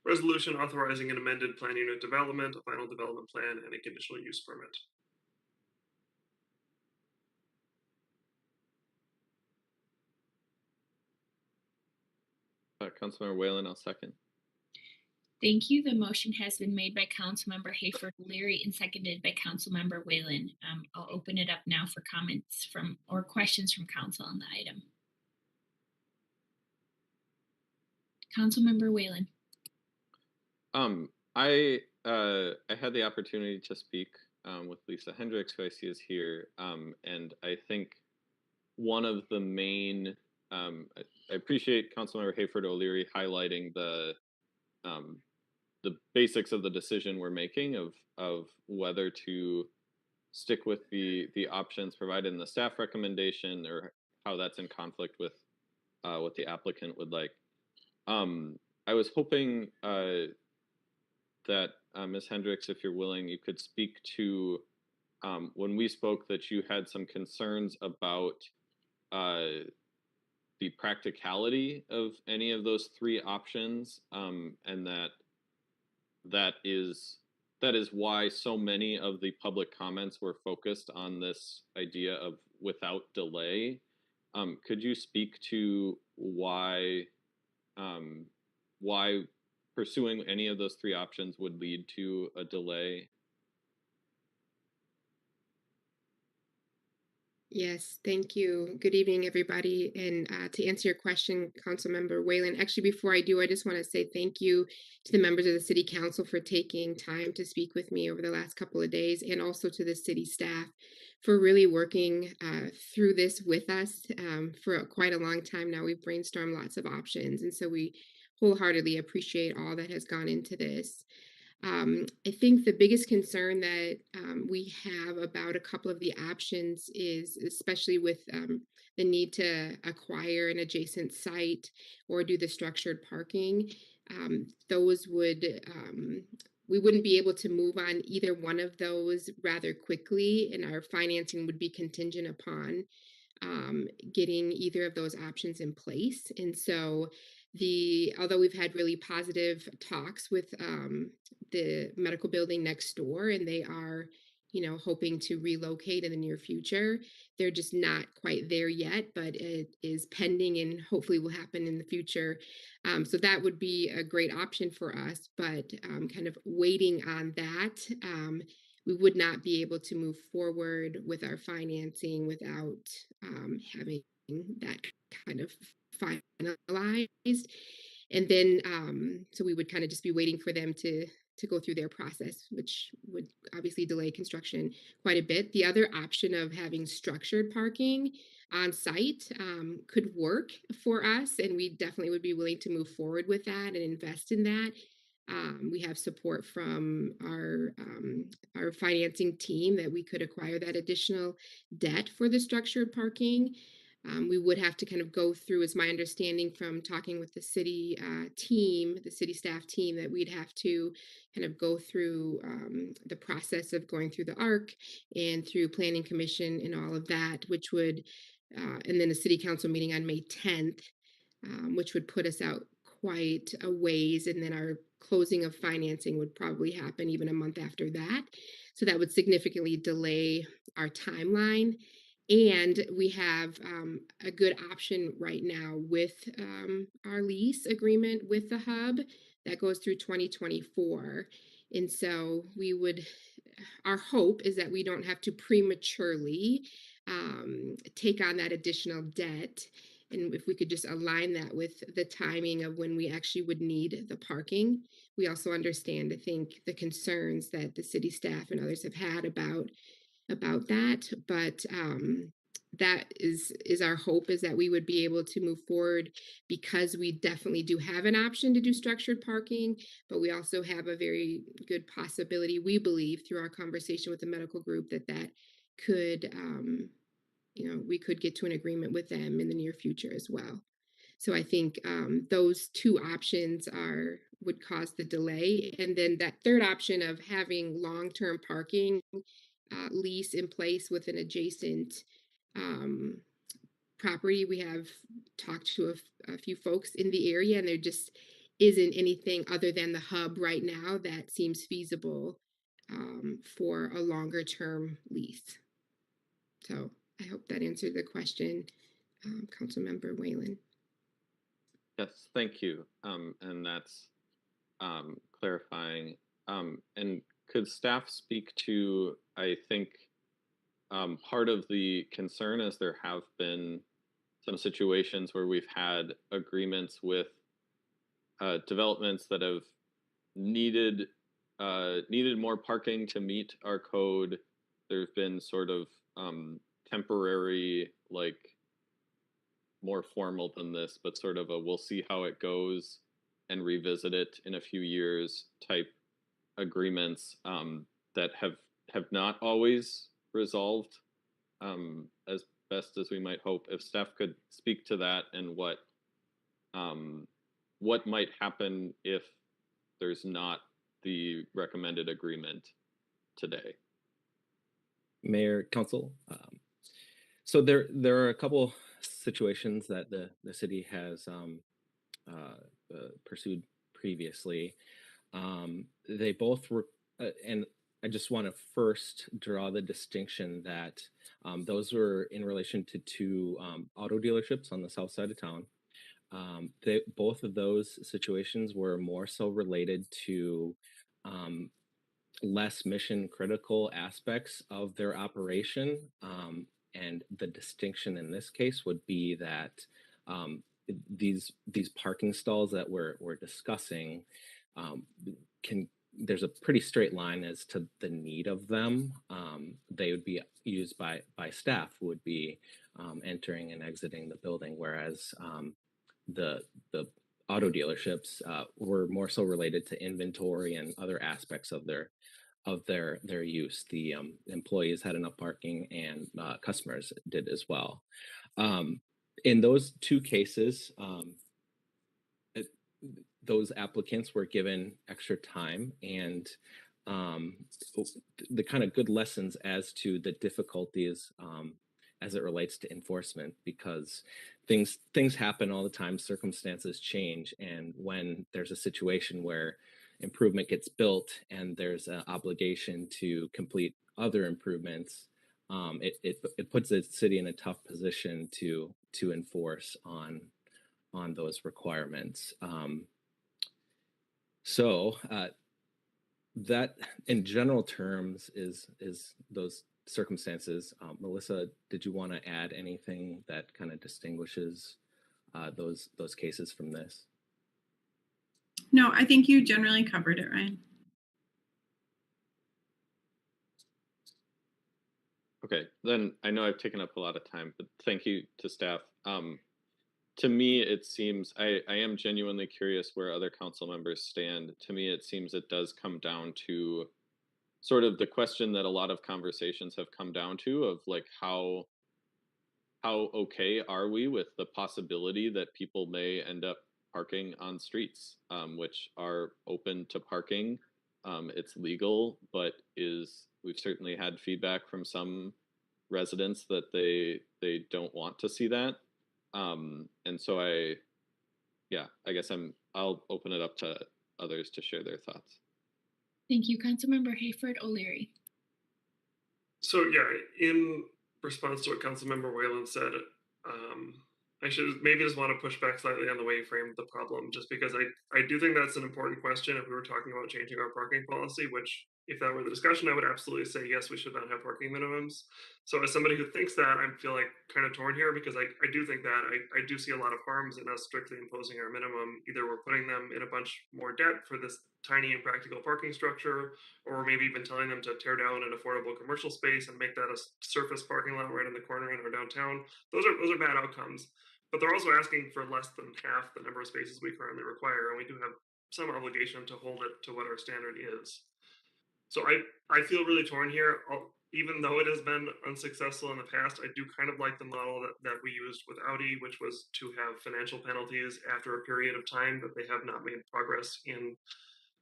resolution authorizing an amended plan unit development, a final development plan, and a conditional use permit. Councilmember Whalen, I'll second. Thank you. The motion has been made by Councilmember Hayford Leary and seconded by Councilmember Whalen. I'll open it up now for comments or questions from council on the item. Councilmember Whalen. I had the opportunity to speak with Lisa Hendricks, who I see is here, and I think one of the main I appreciate Councilmember Hayford O'Leary highlighting um, the basics of the decision we're making of whether to stick with the options provided in the staff recommendation or how that's in conflict with what the applicant would like. I was hoping that Ms. Hendricks, if you're willing, you could speak to when we spoke that you had some concerns about the practicality of any of those three options, and that is why so many of the public comments were focused on this idea of without delay. Could you speak to why pursuing any of those three options would lead to a delay? Yes, thank you. Good evening, everybody. And to answer your question, Councilmember Whalen, actually, before I do, I just want to say thank you to the members of the City Council for taking time to speak with me over the last couple of days, and also to the city staff for really working through this with us for quite a long time now. We've brainstormed lots of options, and so we wholeheartedly appreciate all that has gone into this. I think the biggest concern that we have about a couple of the options is, especially with the need to acquire an adjacent site or do the structured parking, those would we wouldn't be able to move on either one of those rather quickly, and our financing would be contingent upon getting either of those options in place. And so although we've had really positive talks with the medical building next door, and they are, hoping to relocate in the near future, they're just not quite there yet, but it is pending and hopefully will happen in the future. So that would be a great option for us, but kind of waiting on that. We would not be able to move forward with our financing without having that kind of finalized. And then, so we would kind of just be waiting for them to go through their process, which would obviously delay construction quite a bit. The other option of having structured parking on site could work for us, and we definitely would be willing to move forward with that and invest in that. We have support from our financing team that we could acquire that additional debt for the structured parking. We would have to kind of go through, is my understanding from talking with the city team, the city staff team, that we'd have to kind of go through the process of going through the ARC and through planning commission and all of that, which would, and then a city council meeting on May 10th, which would put us out quite a ways. And then our closing of financing would probably happen even a month after that. So that would significantly delay our timeline. And we have a good option right now with our lease agreement with the hub that goes through 2024. And so our hope is that we don't have to prematurely take on that additional debt. And if we could just align that with the timing of when we actually would need the parking. We also understand, I think, the concerns that the city staff and others have had about that, but that is our hope, is that we would be able to move forward, because we definitely do have an option to do structured parking, but we also have a very good possibility, we believe, through our conversation with the medical group, that could we could get to an agreement with them in the near future as well. So I think those two options would cause the delay. And then that third option of having long-term parking lease in place with an adjacent property. We have talked to a few folks in the area, and there just isn't anything other than the hub right now that seems feasible for a longer term lease. So I hope that answered the question, Councilmember Whalen. Yes, thank you. And that's clarifying. And could staff speak to, I think, part of the concern is there have been some situations where we've had agreements with developments that have needed more parking to meet our code. There've been sort of temporary, like, more formal than this, but sort of a we'll see how it goes and revisit it in a few years type agreements that have not always resolved as best as we might hope. If staff could speak to that and what might happen if there's not the recommended agreement today. Mayor, Council. So there are a couple situations that the city has pursued previously. They both were, and I just want to first draw the distinction that those were in relation to two auto dealerships on the south side of town. Both of those situations were more so related to less mission critical aspects of their operation. And the distinction in this case would be that these parking stalls that we're discussing can there's a pretty straight line as to the need of them. They would be used by staff who would be entering and exiting the building, whereas the auto dealerships were more so related to inventory and other aspects of their use. The employees had enough parking, and customers did as well. In those two cases, those applicants were given extra time and the kind of good lessons as to the difficulties as it relates to enforcement, because things happen all the time, circumstances change, and when there's a situation where improvement gets built and there's an obligation to complete other improvements, it puts the city in a tough position to enforce on those requirements. So that, in general terms, is those circumstances. Melissa, did you want to add anything that kind of distinguishes those cases from this? No, I think you generally covered it, Ryan. Okay, then I know I've taken up a lot of time, but thank you to staff. To me, it seems, I am genuinely curious where other council members stand. To me, it seems it does come down to sort of the question that a lot of conversations have come down to, of like how okay are we with the possibility that people may end up parking on streets, which are open to parking. It's legal, but we've certainly had feedback from some residents that they don't want to see that. And so I guess I'll open it up to others to share their thoughts. Thank you, Councilmember Hayford O'Leary. So yeah, in response to what Councilmember Whalen said, I should maybe just want to push back slightly on the way he framed the problem, just because I do think that's an important question if we were talking about changing our parking policy, which if that were the discussion, I would absolutely say, yes, we should not have parking minimums. So as somebody who thinks that, I feel like kind of torn here, because I do think that I do see a lot of harms in us strictly imposing our minimum. Either we're putting them in a bunch more debt for this tiny impractical parking structure, or maybe even telling them to tear down an affordable commercial space and make that a surface parking lot right in the corner in our downtown. Those are bad outcomes. But they're also asking for less than half the number of spaces we currently require, and we do have some obligation to hold it to what our standard is. So I feel really torn here. Even though it has been unsuccessful in the past, I do kind of like the model that we used with Audi, which was to have financial penalties after a period of time that they have not made progress in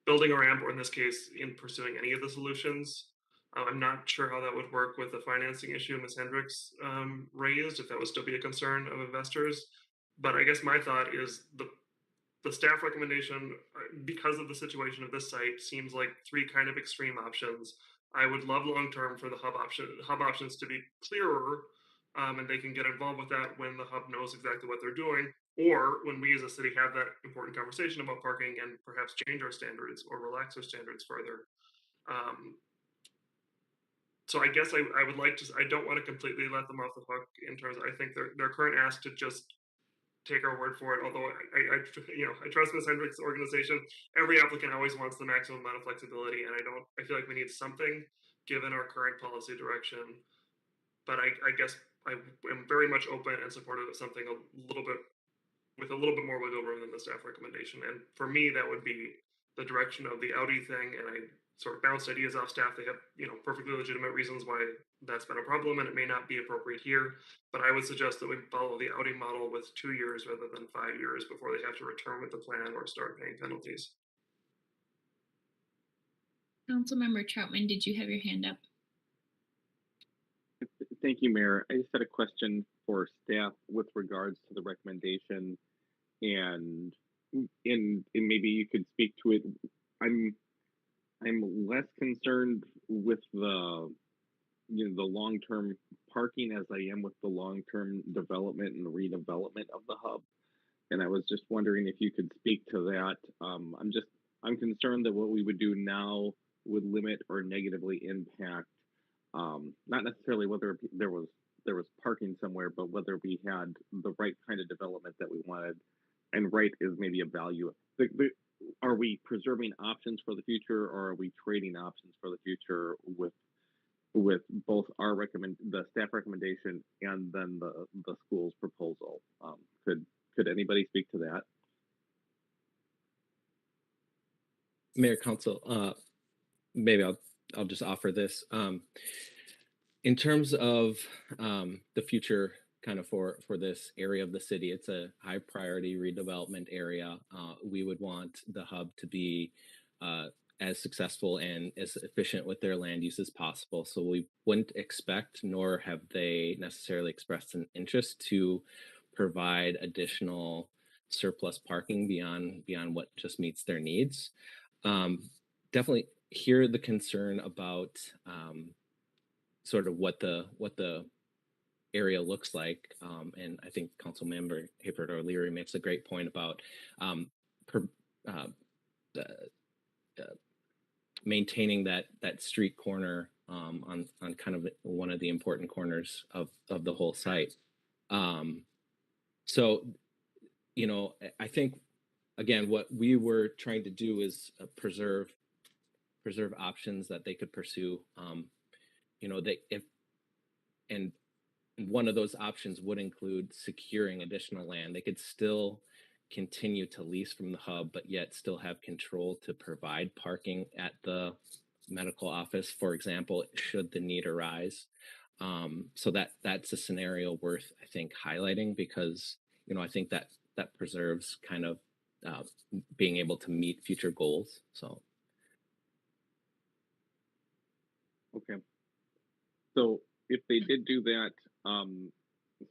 building a ramp, or in this case, in pursuing any of the solutions. I'm not sure how that would work with the financing issue Ms. Hendricks raised, if that would still be a concern of investors. But I guess my thought is the staff recommendation, because of the situation of this site, seems like three kind of extreme options. I would love long-term for the hub options to be clearer, and they can get involved with that when the hub knows exactly what they're doing, or when we as a city have that important conversation about parking and perhaps change our standards or relax our standards further. So I guess I would like to, I don't want to completely let them off the hook in terms of, I think their current ask to just take our word for it. Although I trust Ms. Hendricks' organization. Every applicant always wants the maximum amount of flexibility, and I feel like we need something given our current policy direction. But I guess I am very much open and supportive of something little bit with a little bit more wiggle room than the staff recommendation. And for me, that would be the direction of the Audi thing. And I sort of bounced ideas off staff. They have, perfectly legitimate reasons why that's been a problem, and it may not be appropriate here. But I would suggest that we follow the Audi model with 2 years rather than 5 years before they have to return with the plan or start paying penalties. Councilmember Troutman, did you have your hand up? Thank you, Mayor. I just had a question for staff with regards to the recommendation, and maybe you could speak to it. I'm less concerned with the long-term parking as I am with the long-term development and redevelopment of the hub. And I was just wondering if you could speak to that. I'm concerned that what we would do now would limit or negatively impact, not necessarily whether there was parking somewhere, but whether we had the right kind of development that we wanted. And right is maybe a value. Are we preserving options for the future, or are we trading options for the future with both the staff recommendation and then the school's proposal? Could anybody speak to that? Mayor, Council, maybe I'll just offer this. In terms of the future kind of for this area of the city, it's a high priority redevelopment area. We would want the hub to be as successful and as efficient with their land use as possible. So we wouldn't expect, nor have they necessarily expressed an interest to provide additional surplus parking beyond what just meets their needs. Definitely hear the concern about sort of what the area looks like, and I think Councilmember Hibbert O'Leary makes a great point about maintaining that street corner on kind of one of the important corners of the whole site. So, I think again, what we were trying to do is preserve options that they could pursue. And one of those options would include securing additional land. They could still continue to lease from the hub, but yet still have control to provide parking at the medical office, for example, should the need arise. So that's a scenario worth, I think, highlighting, because I think that preserves kind of being able to meet future goals. So. Okay. So if they did do that,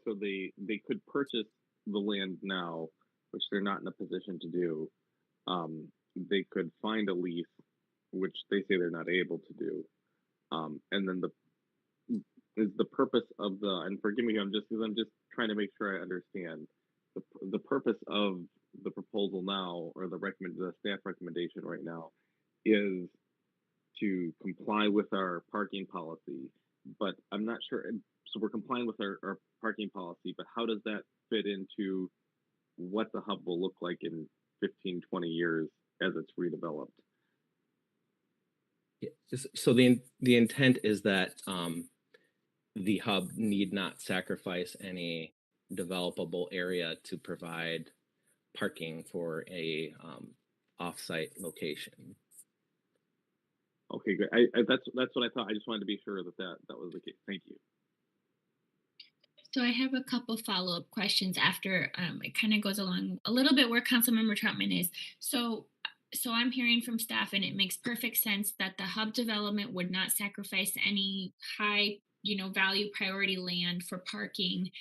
so they could purchase the land now, which they're not in a position to do. They could find a lease, which they say they're not able to do. And then the purpose of and forgive me, I'm just trying to make sure I understand the purpose of the proposal now, or the staff recommendation right now, is to comply with our parking policy. But I'm not sure. So we're complying with our parking policy, but how does that fit into what the hub will look like in 15, 20 years as it's redeveloped? Yeah. So the intent is that the hub need not sacrifice any developable area to provide parking for a off-site location. Okay, good. That's what I thought. I just wanted to be sure that was the case. Thank you. So I have a couple follow-up questions after it kind of goes along a little bit where Councilmember Troutman is. So I'm hearing from staff, and it makes perfect sense that the hub development would not sacrifice any high, value priority land for parking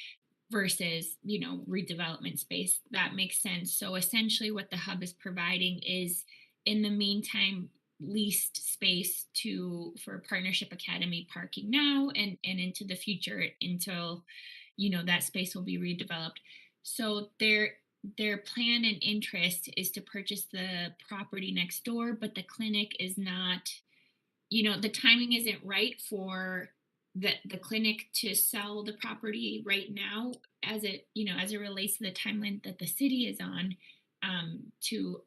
versus, redevelopment space. That makes sense. So essentially what the hub is providing is, in the meantime, leased space for Partnership Academy parking now and into the future until that space will be redeveloped. So their plan and interest is to purchase the property next door, but the clinic is not, the timing isn't right for the clinic to sell the property right now, as it relates to the timeline that the city is on, to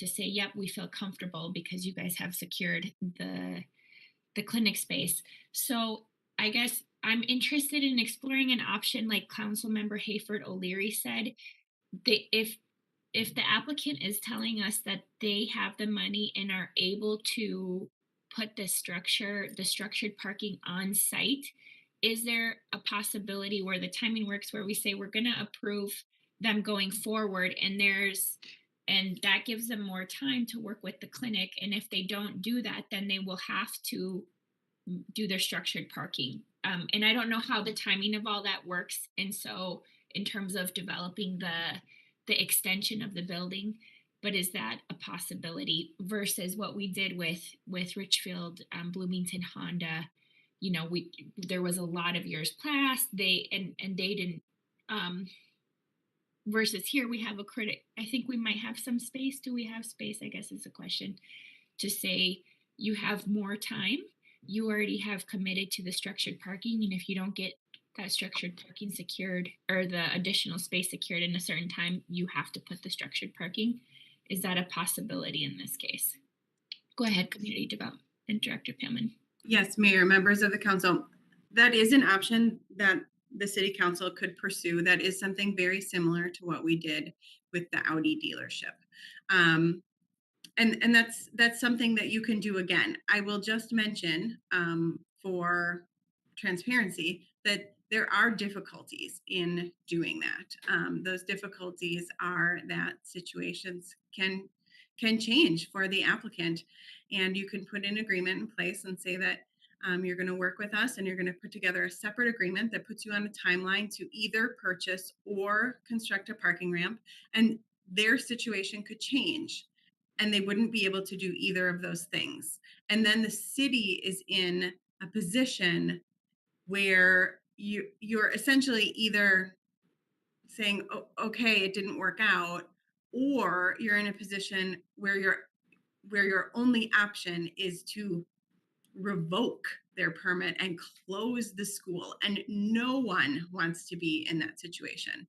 say, yep, we feel comfortable because you guys have secured the clinic space. So I guess I'm interested in exploring an option like Councilmember Hayford O'Leary said. If the applicant is telling us that they have the money and are able to put the structured parking on site, is there a possibility where the timing works where we say we're going to approve them going forward and that gives them more time to work with the clinic, and if they don't do that, then they will have to do their structured parking. And I don't know how the timing of all that works. And so in terms of developing the extension of the building, but is that a possibility versus what we did with Richfield, Bloomington Honda? You know, there was a lot of years past, they didn't, versus here we have a critic. I think we might have some space. Do we have space? I guess is the question, to say you have more time. You already have committed to the structured parking, and if you don't get that structured parking secured or the additional space secured in a certain time, you have to put the structured parking. Is that a possibility in this case? Go ahead, Community Development Director Pamela. Yes, Mayor, members of the council, that is an option that the city council could pursue. That is something very similar to what we did with the Audi dealership. And that's something that you can do again. I will just mention for transparency that there are difficulties in doing that. Those difficulties are that situations can change for the applicant, and you can put an agreement in place and say that you're going to work with us and you're going to put together a separate agreement that puts you on a timeline to either purchase or construct a parking ramp, and their situation could change and they wouldn't be able to do either of those things. And then the city is in a position where you're essentially either saying, oh, okay, it didn't work out, or you're in a position where your only option is to revoke their permit and close the school. And no one wants to be in that situation.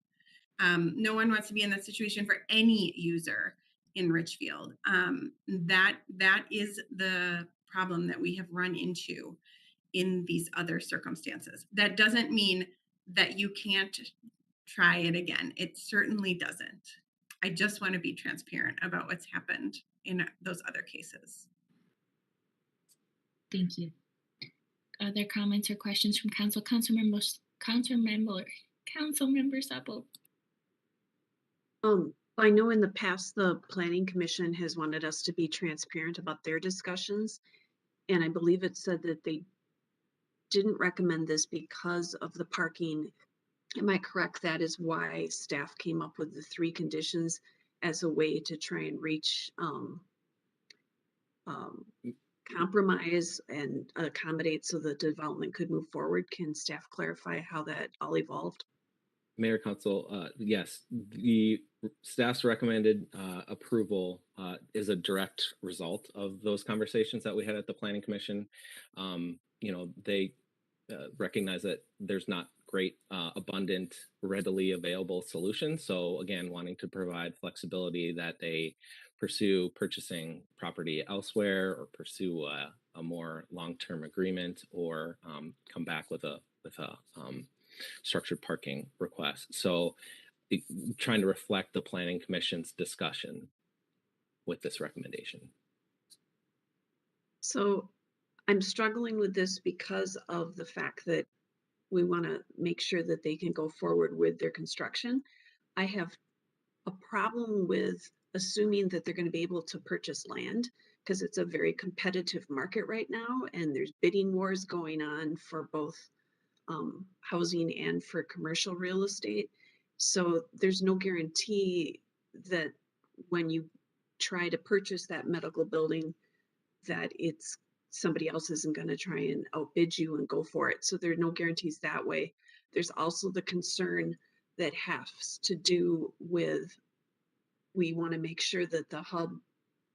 No one wants to be in that situation for any user in Richfield. That is the problem that we have run into in these other circumstances. That doesn't mean that you can't try it again. It certainly doesn't. I just want to be transparent about what's happened in those other cases. Thank you. Other comments or questions from council? Councilmember Supple. I know in the past, the Planning Commission has wanted us to be transparent about their discussions. And I believe it said that they didn't recommend this because of the parking. Am I correct? That is why staff came up with the 3 conditions as a way to try and reach compromise and accommodate so the development could move forward. Can staff clarify how that all evolved? Mayor, Council, yes, the staff's recommended approval is a direct result of those conversations that we had at the Planning Commission. They recognize that there's not great, abundant, readily available solutions. So again, wanting to provide flexibility that they pursue purchasing property elsewhere or pursue a more long-term agreement or come back with a structured parking request. So trying to reflect the Planning Commission's discussion with this recommendation. So I'm struggling with this because of the fact that we want to make sure that they can go forward with their construction. I have a problem with assuming that they're going to be able to purchase land because it's a very competitive market right now, and there's bidding wars going on for both housing and for commercial real estate. So there's no guarantee that when you try to purchase that medical building that it's somebody else isn't going to try and outbid you and go for it. So there are no guarantees that way. There's also the concern that has to do with we want to make sure that the hub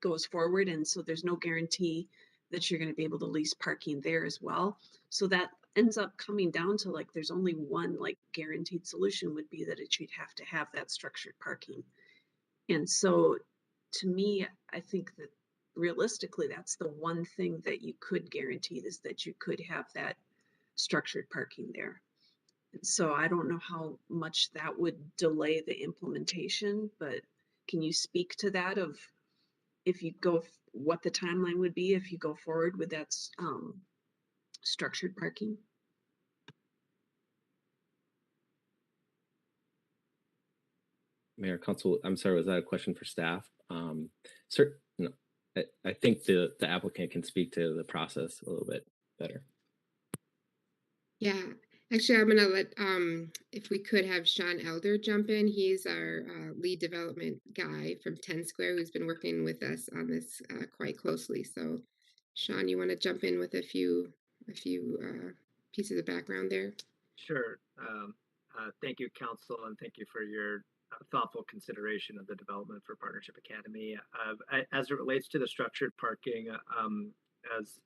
goes forward, and so there's no guarantee that you're going to be able to lease parking there as well. So that ends up coming down to like there's only one like guaranteed solution would be that you'd have to have that structured parking. And so to me, I think that realistically that's the one thing that you could guarantee is that you could have that structured parking there. So I don't know how much that would delay the implementation, but can you speak to that of if you go, what the timeline would be if you go forward with that structured parking? Mayor, Council, I'm sorry, was that a question for staff? Sir, no, I think the applicant can speak to the process a little bit better. Yeah, actually, I'm gonna let if we could have Sean Elder jump in. He's our lead development guy from 10 Square who's been working with us on this quite closely. So, Sean, you want to jump in with a few pieces of background there? Sure. Thank you, Council, and thank you for your thoughtful consideration of the development for Partnership Academy. As it relates to the structured parking, as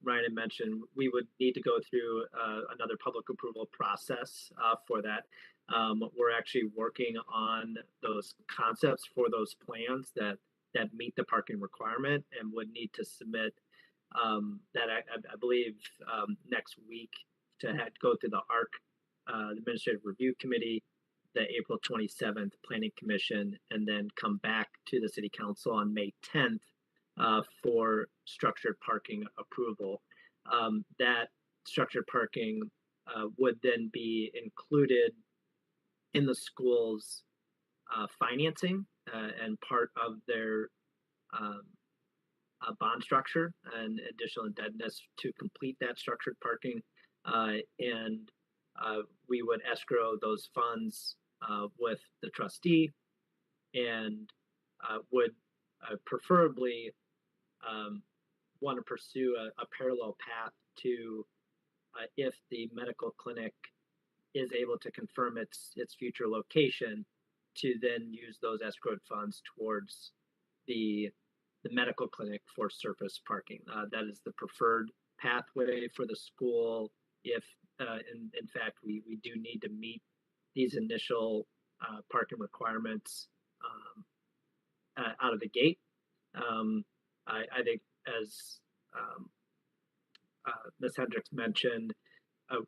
Ryan had mentioned, we would need to go through another public approval process for that. We're actually working on those concepts for those plans that meet the parking requirement and would need to submit that I believe next week to go through the ARC Administrative Review Committee, the April 27th Planning Commission, and then come back to the City Council on May 10th for structured parking approval. That structured parking would then be included in the school's financing and part of their bond structure and additional indebtedness to complete that structured parking. And we would escrow those funds with the trustee and would preferably want to pursue a parallel path to if the medical clinic is able to confirm its future location, to then use those escrowed funds towards the medical clinic for surface parking. That is the preferred pathway for the school if in fact we do need to meet these initial parking requirements out of the gate. I think as Ms. Hendricks mentioned,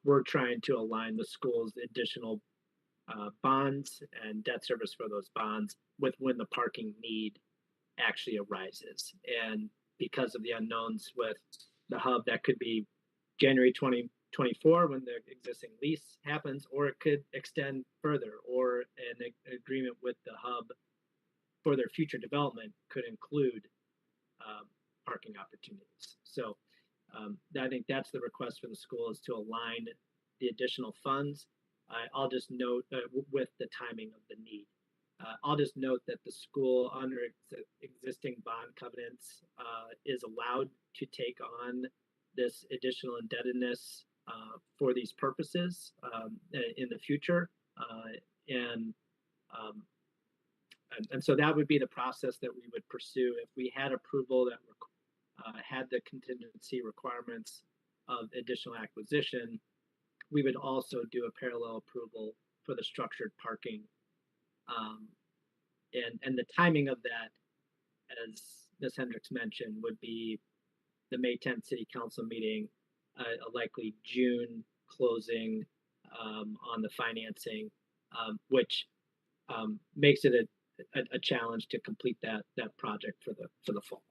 we're trying to align the school's additional bonds and debt service for those bonds with when the parking need actually arises. And because of the unknowns with the hub, that could be January 2024 when the existing lease happens, or it could extend further, or an agreement with the hub for their future development could include parking opportunities. So I think that's the request for the school, is to align the additional funds. I'll just note with the timing of the need. I'll just note that the school, under existing bond covenants, is allowed to take on this additional indebtedness for these purposes in the future. And so that would be the process that we would pursue if we had approval that had the contingency requirements of additional acquisition. We would also do a parallel approval for the structured parking. And the timing of that, as Ms. Hendricks mentioned, would be the May 10th City Council meeting, a likely June closing on the financing, which makes it a challenge to complete that project for the fall.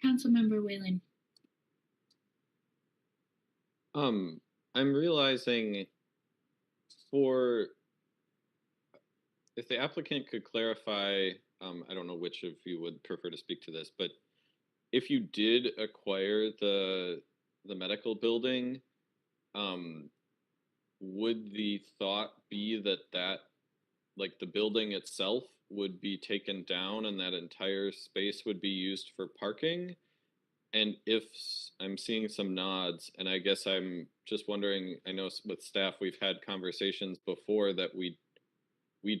Councilmember Whalen. I'm realizing if the applicant could clarify, I don't know which of you would prefer to speak to this, but if you did acquire the medical building, would the thought be that like the building itself would be taken down and that entire space would be used for parking? And if I'm seeing some nods, and I guess I'm just wondering, I know with staff we've had conversations before that we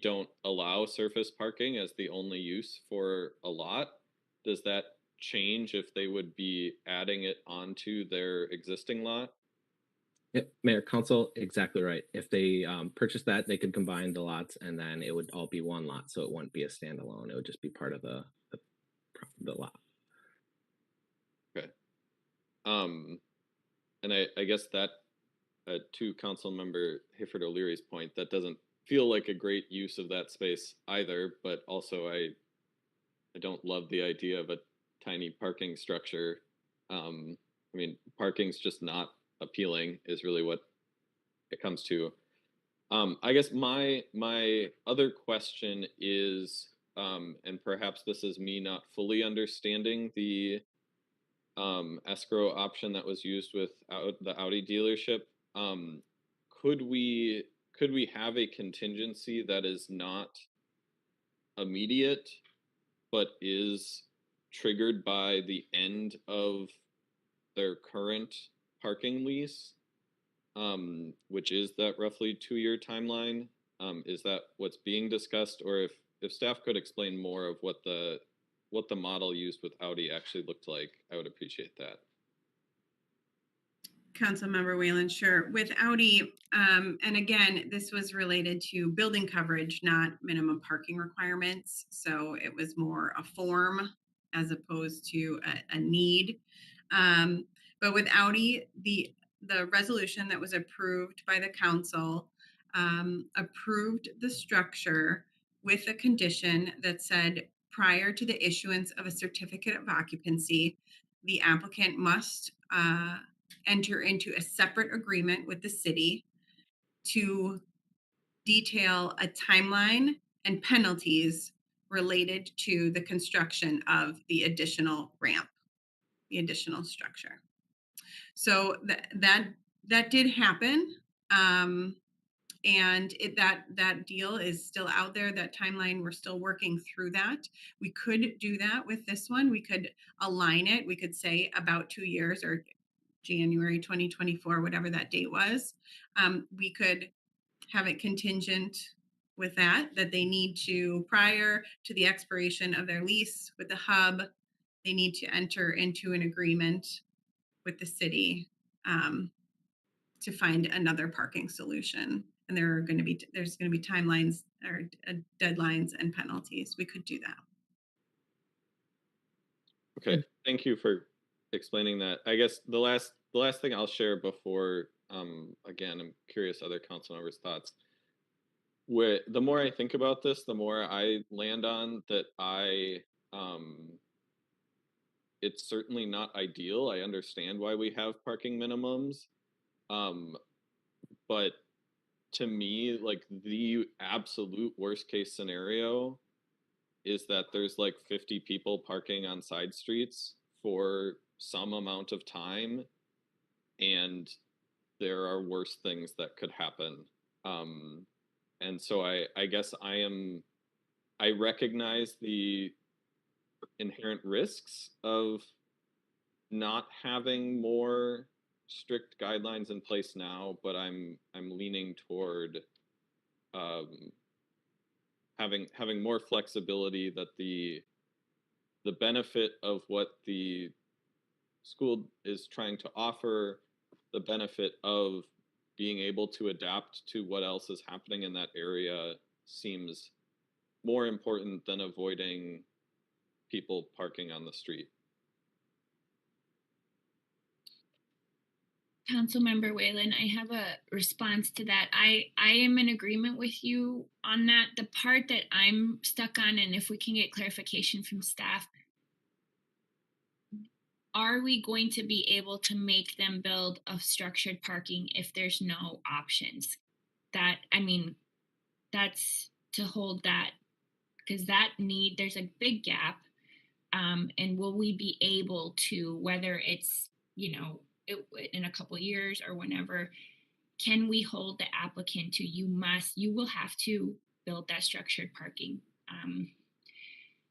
don't allow surface parking as the only use for a lot. Does that change if they would be adding it onto their existing lot? Yep, Mayor, Council, exactly right. If they purchase that, they could combine the lots and then it would all be one lot. So it wouldn't be a standalone. It would just be part of the the lot. Okay. And I guess that to Councilmember Hifford O'Leary's point, that doesn't feel like a great use of that space either. But also, I don't love the idea of a tiny parking structure. I mean, parking's just not appealing, is really what it comes to. I guess my other question is, and perhaps this is me not fully understanding the escrow option that was used with the Audi dealership. Um, could we have a contingency that is not immediate, but is triggered by the end of their current parking lease, which is that roughly 2-year timeline? Is that what's being discussed, or if staff could explain more of what the model used with Audi actually looked like, I would appreciate that. Councilmember Whalen, sure. With Audi, and again, this was related to building coverage, not minimum parking requirements. So it was more a form as opposed to a need. But with Audi, the resolution that was approved by the council approved the structure with a condition that said prior to the issuance of a certificate of occupancy, the applicant must enter into a separate agreement with the city to detail a timeline and penalties related to the construction of the additional ramp, the additional structure. So that did happen. And that deal is still out there. That timeline, we're still working through that. We could do that with this one. We could align it. We could say about 2 years or January 2024, whatever that date was. We could have it contingent with that they need to, prior to the expiration of their lease with the hub, they need to enter into an agreement with the city to find another parking solution. And there's going to be timelines or deadlines and penalties. We could do that. Okay, thank you for explaining that. I guess the last thing I'll share before, again, I'm curious other council members' thoughts. The more I think about this, the more I land on that it's certainly not ideal. I understand why we have parking minimums. But to me, like, the absolute worst case scenario is that there's like 50 people parking on side streets for some amount of time, and there are worse things that could happen. And so I guess I recognize the inherent risks of not having more strict guidelines in place now, but I'm leaning toward having more flexibility, that the benefit of what the school is trying to offer, the benefit of being able to adapt to what else is happening in that area, seems more important than avoiding people parking on the street. Councilmember Whalen, I have a response to that. I am in agreement with you on that. The part that I'm stuck on, and if we can get clarification from staff, are we going to be able to make them build a structured parking if there's no options? That, I mean, that's to hold that, because there's a big gap. And will we be able to, whether it's, in a couple of years or whenever, can we hold the applicant to, you will have to build that structured parking?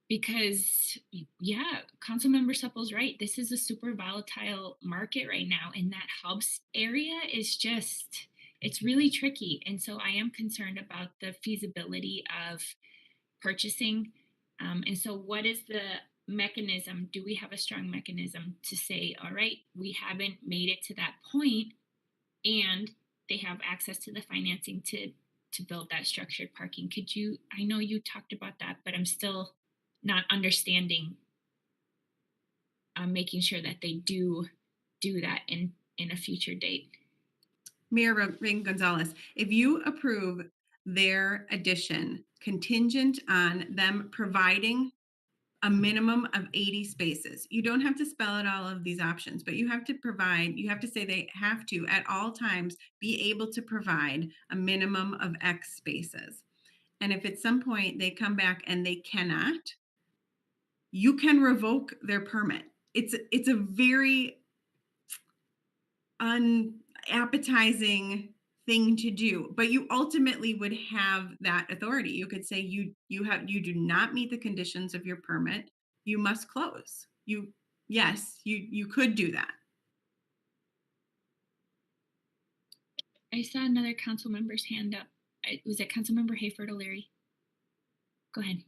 Because yeah, Councilmember Supple's right. This is a super volatile market right now, and that hubs area is it's really tricky. And so I am concerned about the feasibility of purchasing. And so what is the mechanism? Do we have a strong mechanism to say, all right, we haven't made it to that point, and they have access to the financing to build that structured parking? I know you talked about that, but I'm still not understanding making sure that they do that in a future date. Mayor Reagan Gonzalez, if you approve their addition contingent on them providing a minimum of 80 spaces, you don't have to spell out all of these options, but you have to say they have to at all times be able to provide a minimum of X spaces. And if at some point they come back and they cannot, you can revoke their permit. It's a very unappetizing thing to do, but you ultimately would have that authority. You could say you do not meet the conditions of your permit, you must close. You could do that. I saw another council member's hand up. Was it Councilmember Hayford O'Leary? Go ahead.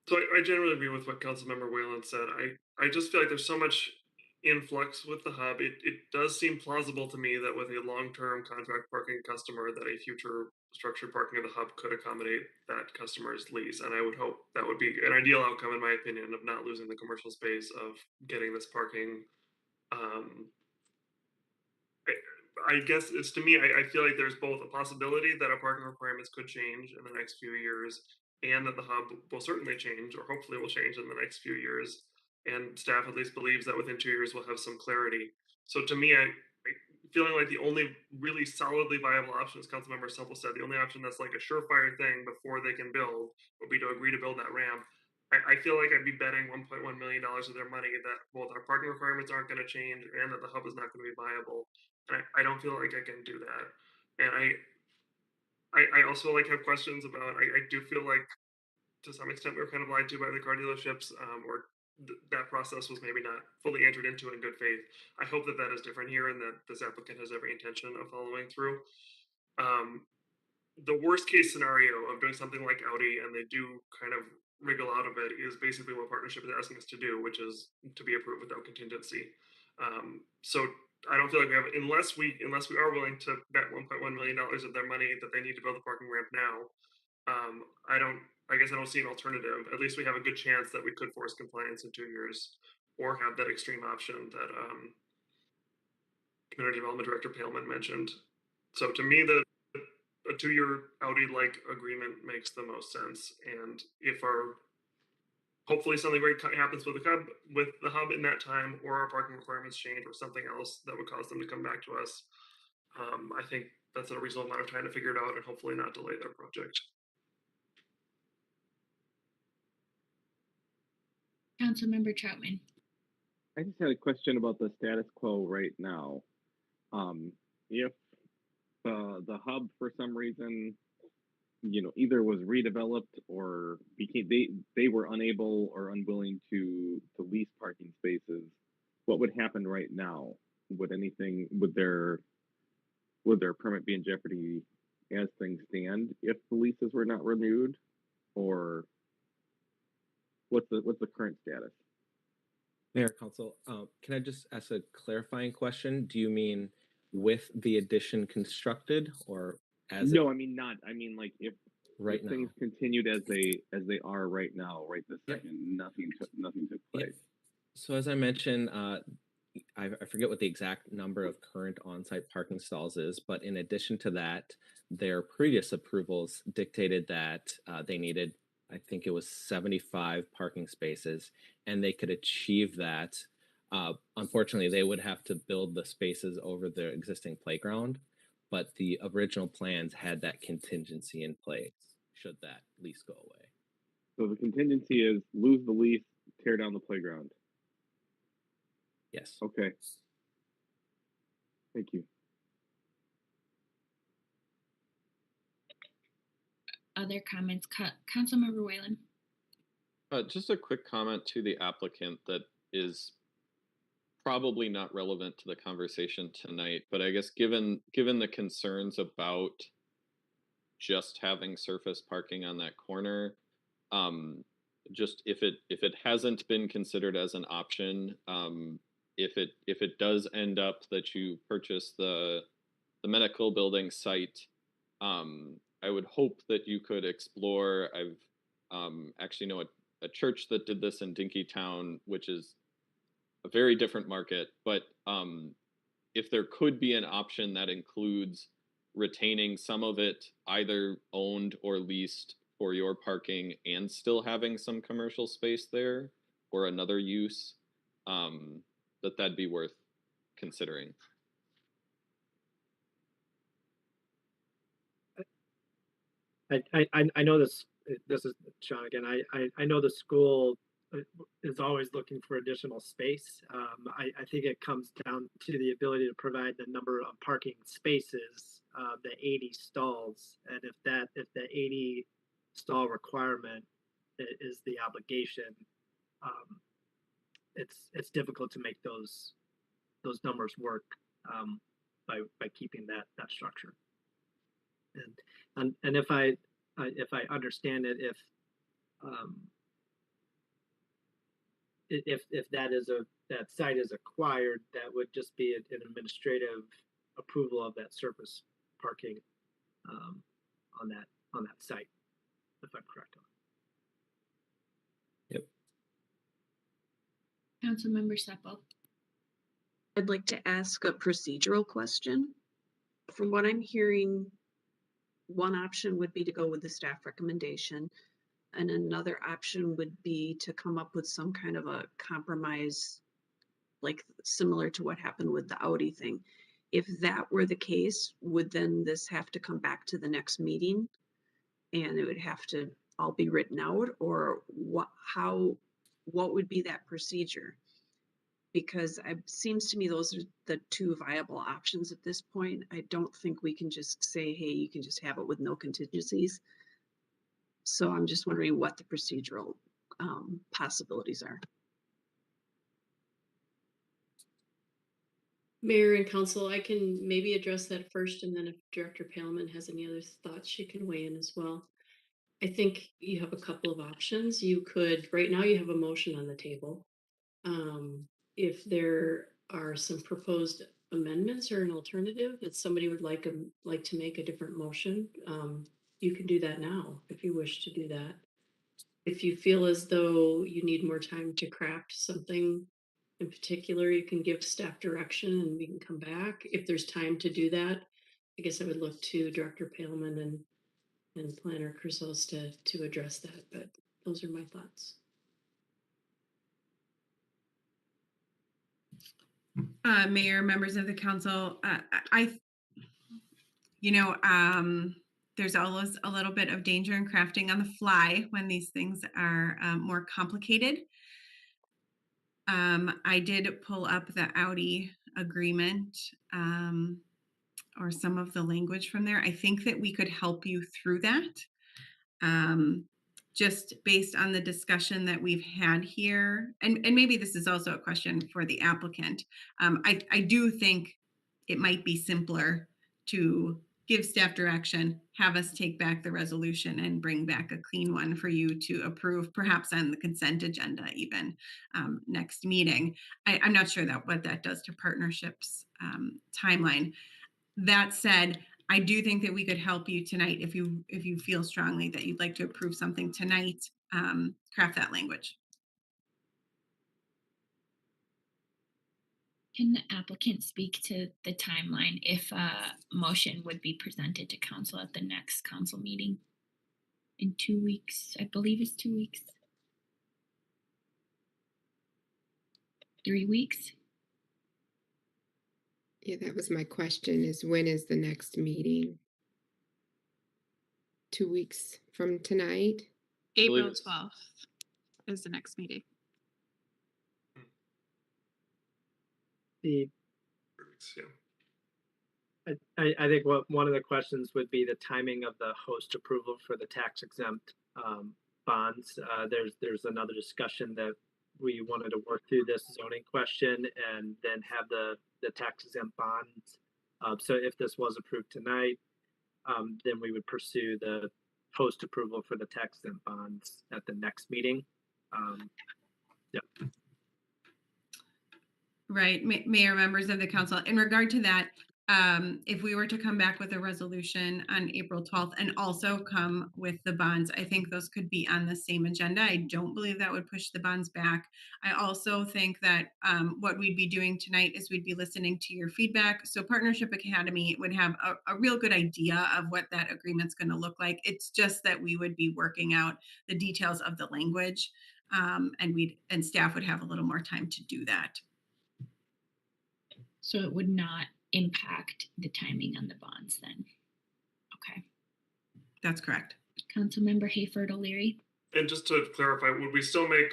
So I generally agree with what Councilmember Whalen said. I just feel like there's so much influx with the hub. It does seem plausible to me that with a long-term contract parking customer, that a future structured parking of the hub could accommodate that customer's lease. And I would hope that would be an ideal outcome, in my opinion, of not losing the commercial space, of getting this parking. I guess it's, to me, I feel like there's both a possibility that our parking requirements could change in the next few years, and that the hub will certainly change, or hopefully will change in the next few years. And staff at least believes that within 2 years we'll have some clarity. So to me, I feeling like the only really solidly viable option, as Councilmember Semple said, the only option that's like a surefire thing before they can build would be to agree to build that ramp. I feel like I'd be betting $1.1 million of their money that both our parking requirements aren't going to change and that the hub is not going to be viable. And I don't feel like I can do that. And I also like have questions about, I do feel like to some extent we were kind of lied to by the car dealerships, or that process was maybe not fully entered into in good faith. I hope that that is different here and that this applicant has every intention of following through. The worst case scenario of doing something like Audi and they do kind of wriggle out of it is basically what partnership is asking us to do, which is to be approved without contingency. So I don't feel like we have, unless we are willing to bet $1.1 million of their money that they need to build a parking ramp now. I guess I don't see an alternative. At least we have a good chance that we could force compliance in 2 years, or have that extreme option that Community Development Director Paleman mentioned. So to me, a 2-year Audi-like agreement makes the most sense. And if hopefully something great happens with the hub in that time, or our parking requirements change, or something else that would cause them to come back to us, I think that's a reasonable amount of time to figure it out and hopefully not delay their project. Councilmember Troutman. I just had a question about the status quo right now. If the hub for some reason, either was redeveloped or they were unable or unwilling to lease parking spaces, what would happen right now? Would their permit be in jeopardy as things stand if the leases were not renewed, or what's the current status? Mayor, Council, can I just ask a clarifying question? Do you mean with the addition constructed, or as No, I mean not. I mean like if right now things continued as they are right now, right this second, nothing took place. Yep. So as I mentioned, I forget what the exact number of current on-site parking stalls is, but in addition to that, their previous approvals dictated that they needed, I think it was 75 parking spaces, and they could achieve that. Unfortunately, they would have to build the spaces over the existing playground, but the original plans had that contingency in place should that lease go away. So the contingency is lose the lease, tear down the playground. Yes. Okay. Thank you. Other comments? Councilmember Whalen. Just a quick comment to the applicant that is probably not relevant to the conversation tonight, but I guess given the concerns about just having surface parking on that corner, just if it hasn't been considered as an option, if it does end up that you purchase the medical building site, I would hope that you could explore. I've actually know a church that did this in Dinkytown, which is a very different market. But if there could be an option that includes retaining some of it either owned or leased for your parking and still having some commercial space there or another use, that'd be worth considering. I know this. This is Sean again. I know the school is always looking for additional space. I think it comes down to the ability to provide the number of parking spaces, the 80 stalls, and if the 80 stall requirement is the obligation, it's difficult to make those numbers work by keeping that structure. And if I understand it, if that site is acquired, that would just be an administrative approval of that surface parking on that site, if I'm correct. Yep. Councilmember Sepple. I'd like to ask a procedural question. From what I'm hearing, one option would be to go with the staff recommendation, and another option would be to come up with some kind of a compromise, like similar to what happened with the Audi thing. If that were the case, would then this have to come back to the next meeting and it would have to all be written out, or what would be that procedure? Because it seems to me those are the two viable options at this point. I don't think we can just say, hey, you can just have it with no contingencies. So I'm just wondering what the procedural possibilities are. Mayor and council, I can maybe address that first, and then if Director Palman has any other thoughts, she can weigh in as well. I think you have a couple of options. You could, right now you have a motion on the table. If there are some proposed amendments or an alternative that somebody would like to make a different motion, you can do that now if you wish to do that. If you feel as though you need more time to craft something in particular, you can give staff direction and we can come back. If there's time to do that, I guess I would look to Director Palman and Planner Chrysos to address that, but those are my thoughts. Mayor, members of the council, there's always a little bit of danger in crafting on the fly when these things are more complicated. I did pull up the Audi agreement or some of the language from there. I think that we could help you through that. Just based on the discussion that we've had here, and maybe this is also a question for the applicant. I do think it might be simpler to give staff direction, have us take back the resolution and bring back a clean one for you to approve, perhaps on the consent agenda even next meeting. I'm not sure what that does to partnerships timeline. That said, I do think that we could help you tonight if you feel strongly that you'd like to approve something tonight, craft that language. Can the applicant speak to the timeline if a motion would be presented to council at the next council meeting in 2 weeks? I believe it's 2 weeks. 3 weeks? Yeah, that was my question, is when is the next meeting? 2 weeks from tonight? April 12th is the next meeting. I think one of the questions would be the timing of the host approval for the tax exempt bonds. There's another discussion that we wanted to work through this zoning question and then have the tax exempt bonds. So if this was approved tonight, then we would pursue the host approval for the tax exempt bonds at the next meeting. Right, Mayor, members of the council, in regard to that, if we were to come back with a resolution on April 12th and also come with the bonds, I think those could be on the same agenda. I don't believe that would push the bonds back. I also think that what we'd be doing tonight is we'd be listening to your feedback. So Partnership Academy would have a real good idea of what that agreement's going to look like. It's just that we would be working out the details of the language, and staff would have a little more time to do that. So it would not impact the timing on the bonds then? Okay. That's correct. Councilmember Hayford O'Leary? And just to clarify, would we still make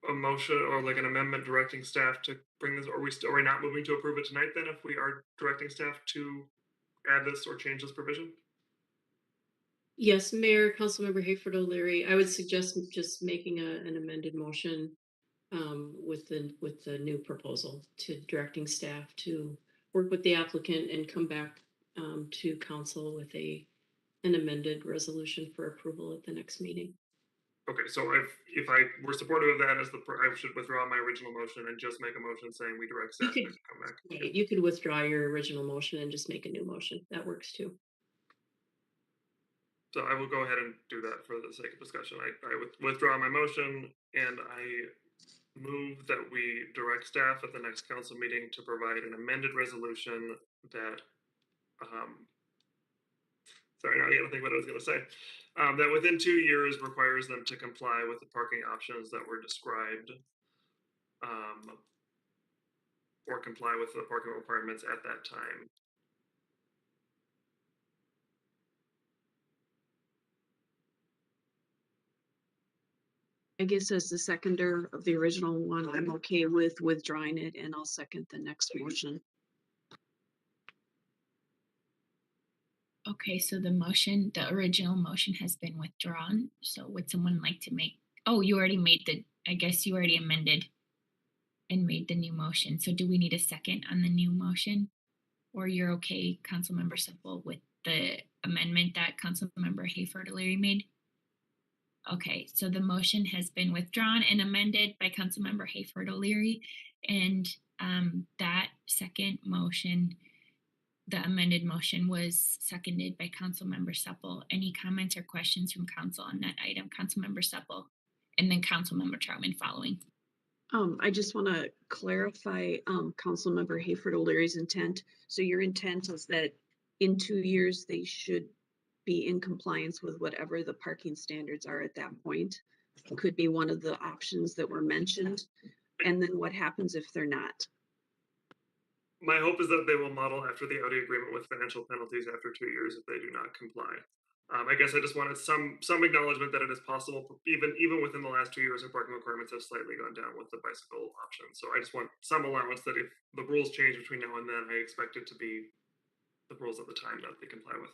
a motion or like an amendment directing staff to bring this, or are we not moving to approve it tonight then if we are directing staff to add this or change this provision? Yes, Mayor, Councilmember Hayford O'Leary, I would suggest just making an amended motion with the new proposal to directing staff to work with the applicant and come back to council with an amended resolution for approval at the next meeting. Okay, so if I were supportive of that I should withdraw my original motion and just make a motion saying we direct staff to come back. You could withdraw your original motion and just make a new motion. That works too. So I will go ahead and do that for the sake of discussion. I withdraw my motion and I move that we direct staff at the next council meeting to provide an amended resolution that, sorry, now I gotta think what I was gonna say. That within 2 years requires them to comply with the parking options that were described, or comply with the parking requirements at that time. I guess as the seconder of the original one, I'm okay with withdrawing it, and I'll second the next motion. Okay, so the original motion has been withdrawn. So would someone like to you already made I guess you already amended and made the new motion. So do we need a second on the new motion? Or you're okay, Councilmember Supple, with the amendment that Councilmember Hayford O'Leary made? Okay, so the motion has been withdrawn and amended by Councilmember Hayford O'Leary. And that second motion, the amended motion, was seconded by Councilmember Supple. Any comments or questions from council on that item? Councilmember Supple, and then Councilmember Troutman following. I just want to clarify Councilmember Hayford O'Leary's intent. So your intent is that in 2 years, they should be in compliance with whatever the parking standards are at that point. Could be one of the options that were mentioned. And then what happens if they're not? My hope is that they will model after the Audi agreement with financial penalties after 2 years if they do not comply. I guess I just wanted some acknowledgement that it is possible, even within the last 2 years, our parking requirements have slightly gone down with the bicycle option. So I just want some allowance that if the rules change between now and then, I expect it to be the rules at the time that they comply with.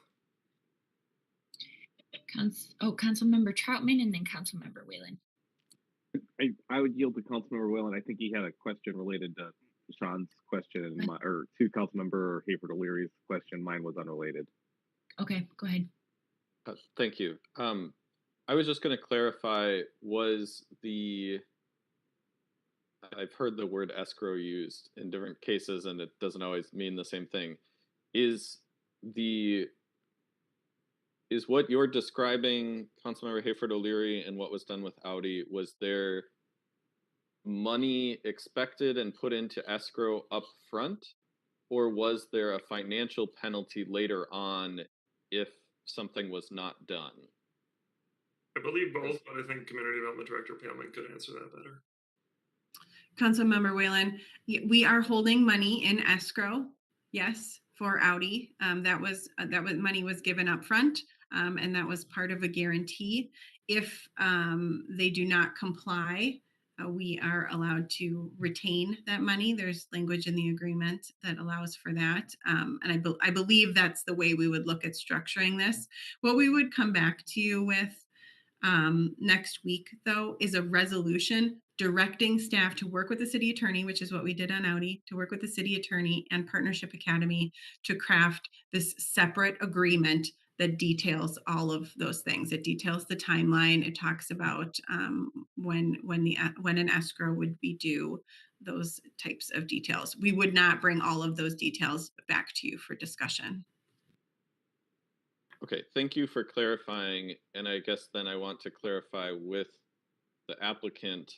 Councilmember Troutman and then Councilmember Whalen. I would yield to Councilmember Whalen. I think he had a question related to Sean's question or to Councilmember Hayford O'Leary's question. Mine was unrelated. Okay, go ahead. Thank you. I was just going to clarify, I've heard the word escrow used in different cases and it doesn't always mean the same thing. Is what you're describing, Councilmember Hayford O'Leary, and what was done with Audi, was there money expected and put into escrow up front, or was there a financial penalty later on if something was not done? I believe both, but I think Community Development Director Palman could answer that better. Councilmember Whalen, we are holding money in escrow, yes, for Audi. That was money was given up front, and that was part of a guarantee. If they do not comply, we are allowed to retain that money. There's language in the agreement that allows for that. And I believe that's the way we would look at structuring this. What we would come back to you with next week, though, is a resolution directing staff to work with the city attorney, which is what we did on Audi, to work with the city attorney and Partnership Academy to craft this separate agreement that details all of those things. It details the timeline. It talks about when an escrow would be due, those types of details. We would not bring all of those details back to you for discussion. Okay, thank you for clarifying. And I guess then I want to clarify with the applicant,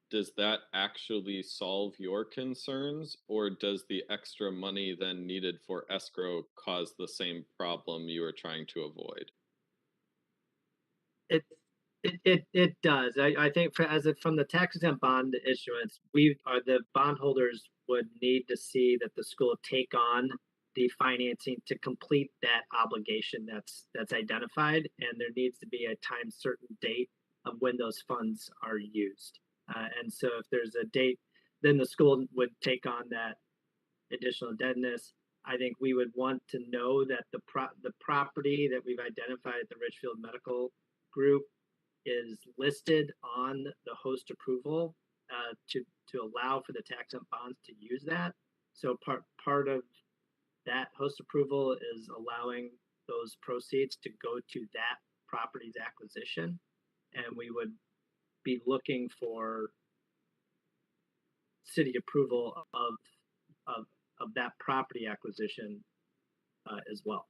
does that actually solve your concerns, or does the extra money then needed for escrow cause the same problem you are trying to avoid? It does. I think from the tax exempt bond issuance, the bondholders would need to see that the school take on the financing to complete that obligation that's identified, and there needs to be a time certain date of when those funds are used. And so if there's a date, then the school would take on that additional indebtedness. I think we would want to know that the property that we've identified at the Richfield Medical Group is listed on the host approval to allow for the tax exempt bonds to use that. So part of that host approval is allowing those proceeds to go to that property's acquisition, and we would be looking for city approval of that property acquisition as well.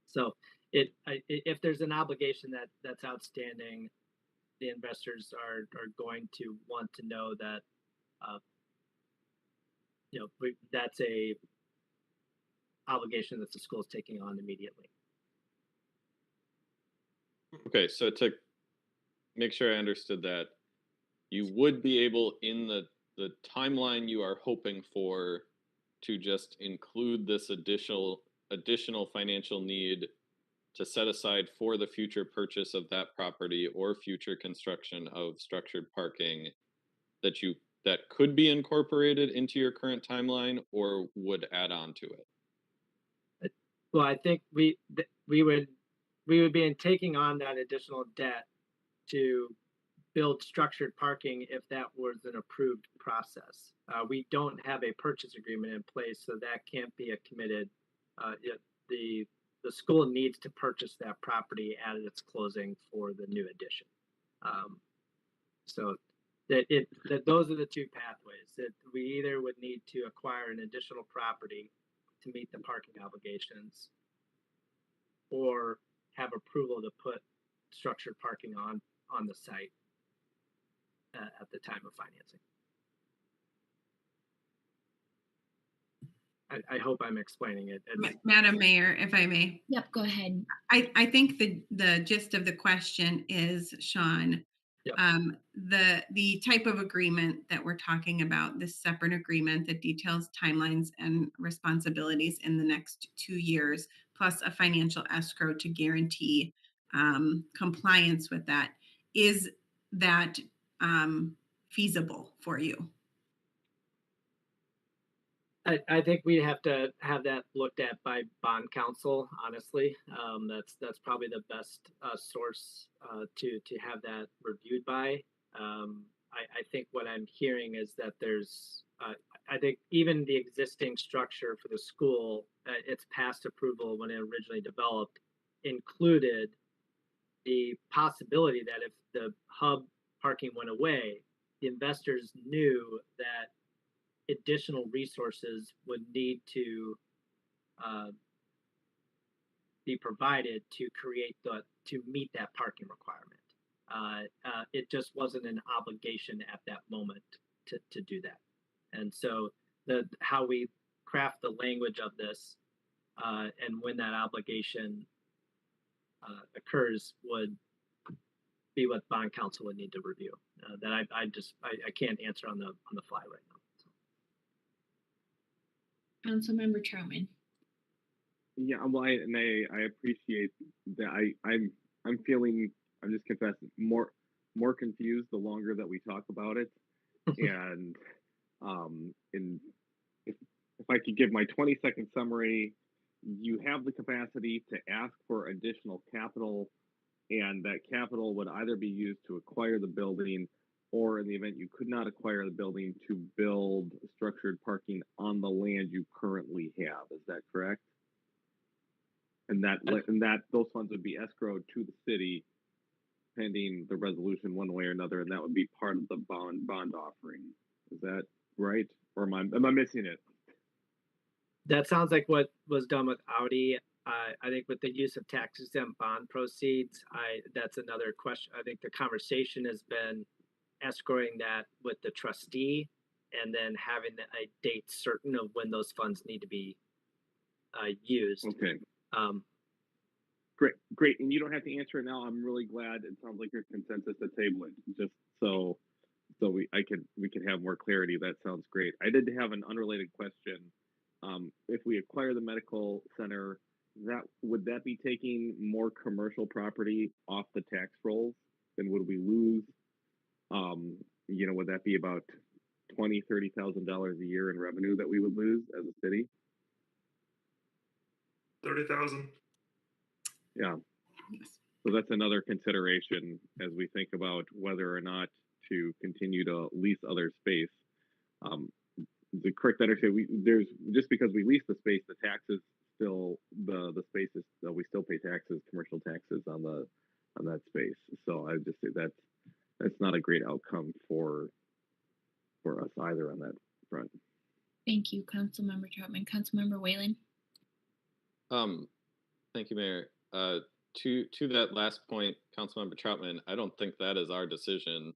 So if there's an obligation that's outstanding, the investors are going to want to know that that's a obligation that the school is taking on immediately. Okay, so to make sure I understood that, you would be able in the timeline you are hoping for to just include this additional financial need to set aside for the future purchase of that property or future construction of structured parking that could be incorporated into your current timeline or would add on to it? Well, I think we would be taking on that additional debt to build structured parking if that was an approved process. We don't have a purchase agreement in place, so that can't be a committed. The school needs to purchase that property at its closing for the new addition. So that those are the two pathways. That we either would need to acquire an additional property to meet the parking obligations, or have approval to put structured parking on the site at the time of financing. I hope I'm explaining it. Madam Mayor, if I may. Yep, go ahead. I think the gist of the question is, Sean, yep. The type of agreement that we're talking about, this separate agreement that details timelines and responsibilities in the next 2 years, plus a financial escrow to guarantee compliance with that. Is that feasible for you? I think we have to have that looked at by bond counsel. Honestly, that's probably the best source to have that reviewed by. I think what I'm hearing is that there's. I think even the existing structure for the school, its past approval when it originally developed, included the possibility that if the hub parking went away, the investors knew that additional resources would need to be provided to meet that parking requirement. It just wasn't an obligation at that moment to do that. And so how we craft the language of this and when that obligation occurs would be what bond counsel would need to review. That I can't answer on the fly right now. Councilmember Troutman. Yeah, well, I appreciate that. I'm feeling, I'm just confessing, more confused the longer that we talk about it. And if I could give my 20-second summary, you have the capacity to ask for additional capital, and that capital would either be used to acquire the building, or in the event you could not acquire the building, to build structured parking on the land you currently have. Is that correct? And that those funds would be escrowed to the city pending the resolution one way or another, and that would be part of the bond offering. Is that right? Or am I missing it? That sounds like what was done with Audi. I think with the use of tax exempt bond proceeds, that's another question. I think the conversation has been escrowing that with the trustee and then having a date certain of when those funds need to be used. Okay. Um, Great. And you don't have to answer it now. I'm really glad. It sounds like your consensus to table it, just so we can have more clarity. That sounds great. I did have an unrelated question. If we acquire the medical center, would that be taking more commercial property off the tax rolls? Then would we lose? Would that be about $20,000-$30,000 a year in revenue that we would lose as a city? 30,000. Yeah. So that's another consideration as we think about whether or not to continue to lease other space. The correct understanding, there's just because we lease the space, the taxes still the spaces we still pay taxes, commercial taxes on that space. So I just say that's not a great outcome for us either on that front. Thank you, Councilmember Troutman. Councilmember Whalen. Thank you, Mayor. To that last point, Councilmember Troutman, I don't think that is our decision,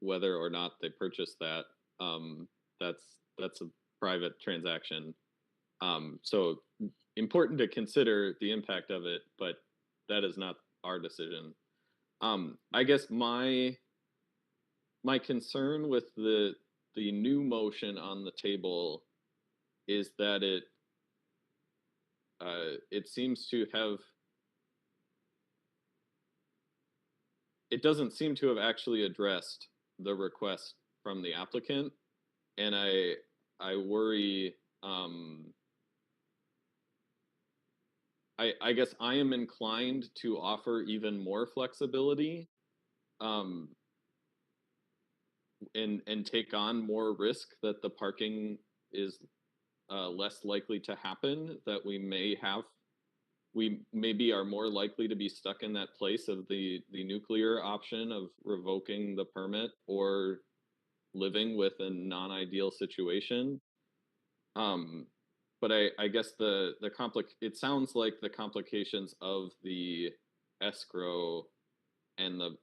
whether or not they purchase that. That's a private transaction. So important to consider the impact of it, but that is not our decision. I guess my concern with the new motion on the table is that it seems to have, it doesn't seem to have actually addressed the request from the applicant, and I worry. I guess I am inclined to offer even more flexibility, and take on more risk that the parking is less likely to happen, that we maybe are more likely to be stuck in that place of the nuclear option of revoking the permit or living with a non-ideal situation. But I guess it sounds like the complications of the escrow and the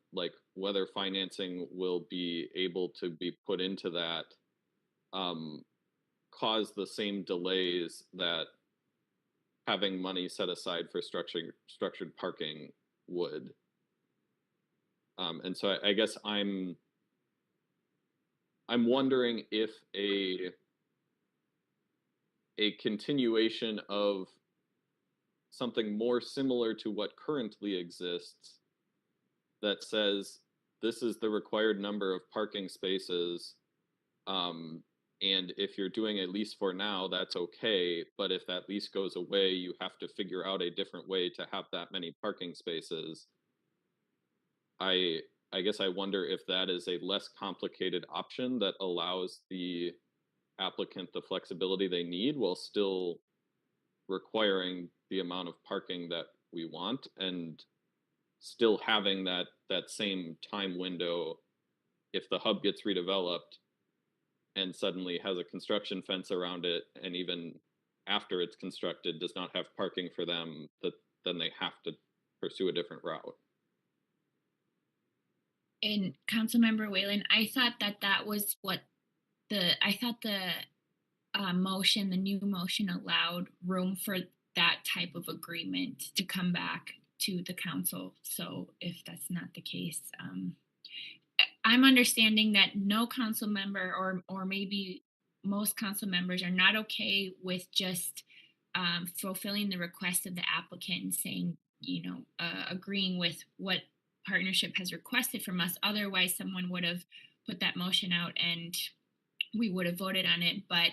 whether financing will be able to be put into that cause the same delays that having money set aside for structured parking would. And so I guess I'm wondering if a continuation of something more similar to what currently exists that says this is the required number of parking spaces, and if you're doing a lease for now, that's okay, but if that lease goes away, you have to figure out a different way to have that many parking spaces. I guess I wonder if that is a less complicated option that allows the applicant the flexibility they need while still requiring the amount of parking that we want and still having that same time window if the hub gets redeveloped and suddenly has a construction fence around it, and even after it's constructed does not have parking for them, that then they have to pursue a different route. And Councilmember Whalen, I thought that was what the motion, the new motion, allowed room for that type of agreement to come back to the council. So if that's not the case, I'm understanding that no council member or maybe most council members are not okay with just fulfilling the request of the applicant and saying, agreeing with what partnership has requested from us. Otherwise, someone would have put that motion out and we would have voted on it, but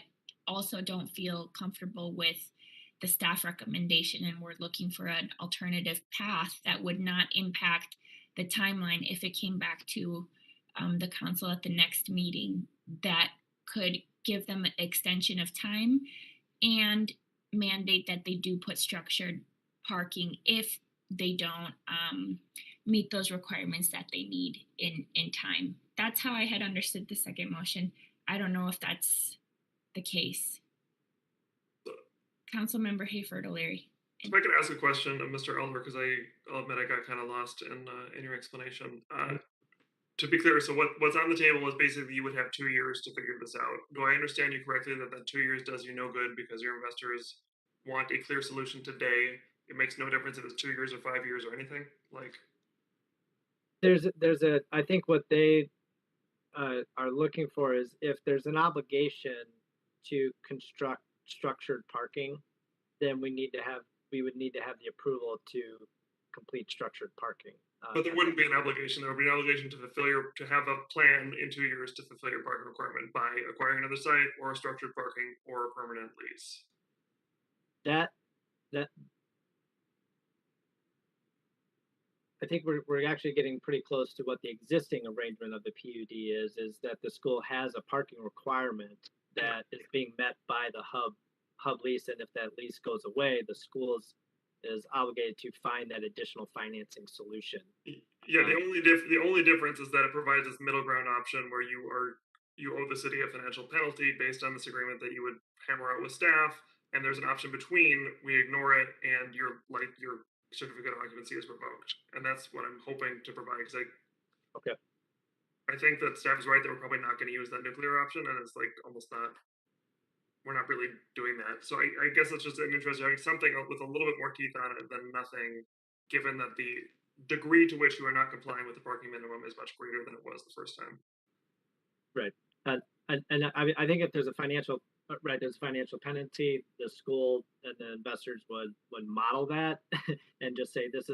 also don't feel comfortable with the staff recommendation, and we're looking for an alternative path that would not impact the timeline if it came back to the council at the next meeting, that could give them an extension of time and mandate that they do put structured parking if they don't meet those requirements that they need in time. that's how I had understood the second motion. I don't know if that's the case. Councilmember Hayford O'Leary. If I could ask a question of Mr. Elmer, because I'll admit I got kind of lost in your explanation. To be clear, so what's on the table is basically you would have 2 years to figure this out. Do I understand you correctly that that 2 years does you no good because your investors want a clear solution today? It makes no difference if it's 2 years or 5 years or anything? Like, I think what they are looking for is if there's an obligation to construct structured parking, then we would need to have the approval to complete structured parking. but there wouldn't be an obligation. There would be an obligation to have a plan in 2 years to fulfill your parking requirement by acquiring another site or a structured parking or a permanent lease. That I think we're actually getting pretty close to what the existing arrangement of the PUD is that the school has a parking requirement that is being met by the hub lease, and if that lease goes away, the school is obligated to find that additional financing solution. Yeah, the only difference is that it provides this middle ground option where you owe the city a financial penalty based on this agreement that you would hammer out with staff, and there's an option between we ignore it and your certificate of occupancy is revoked, and that's what I'm hoping to provide because I think that staff is right that we're probably not going to use that nuclear option, and it's like almost not. We're not really doing that, so I guess it's just an interest having something with a little bit more teeth on it than nothing, given that the degree to which you are not complying with the parking minimum is much greater than it was the first time. Right, and I think if there's a financial penalty, the school and the investors would model that and just say that's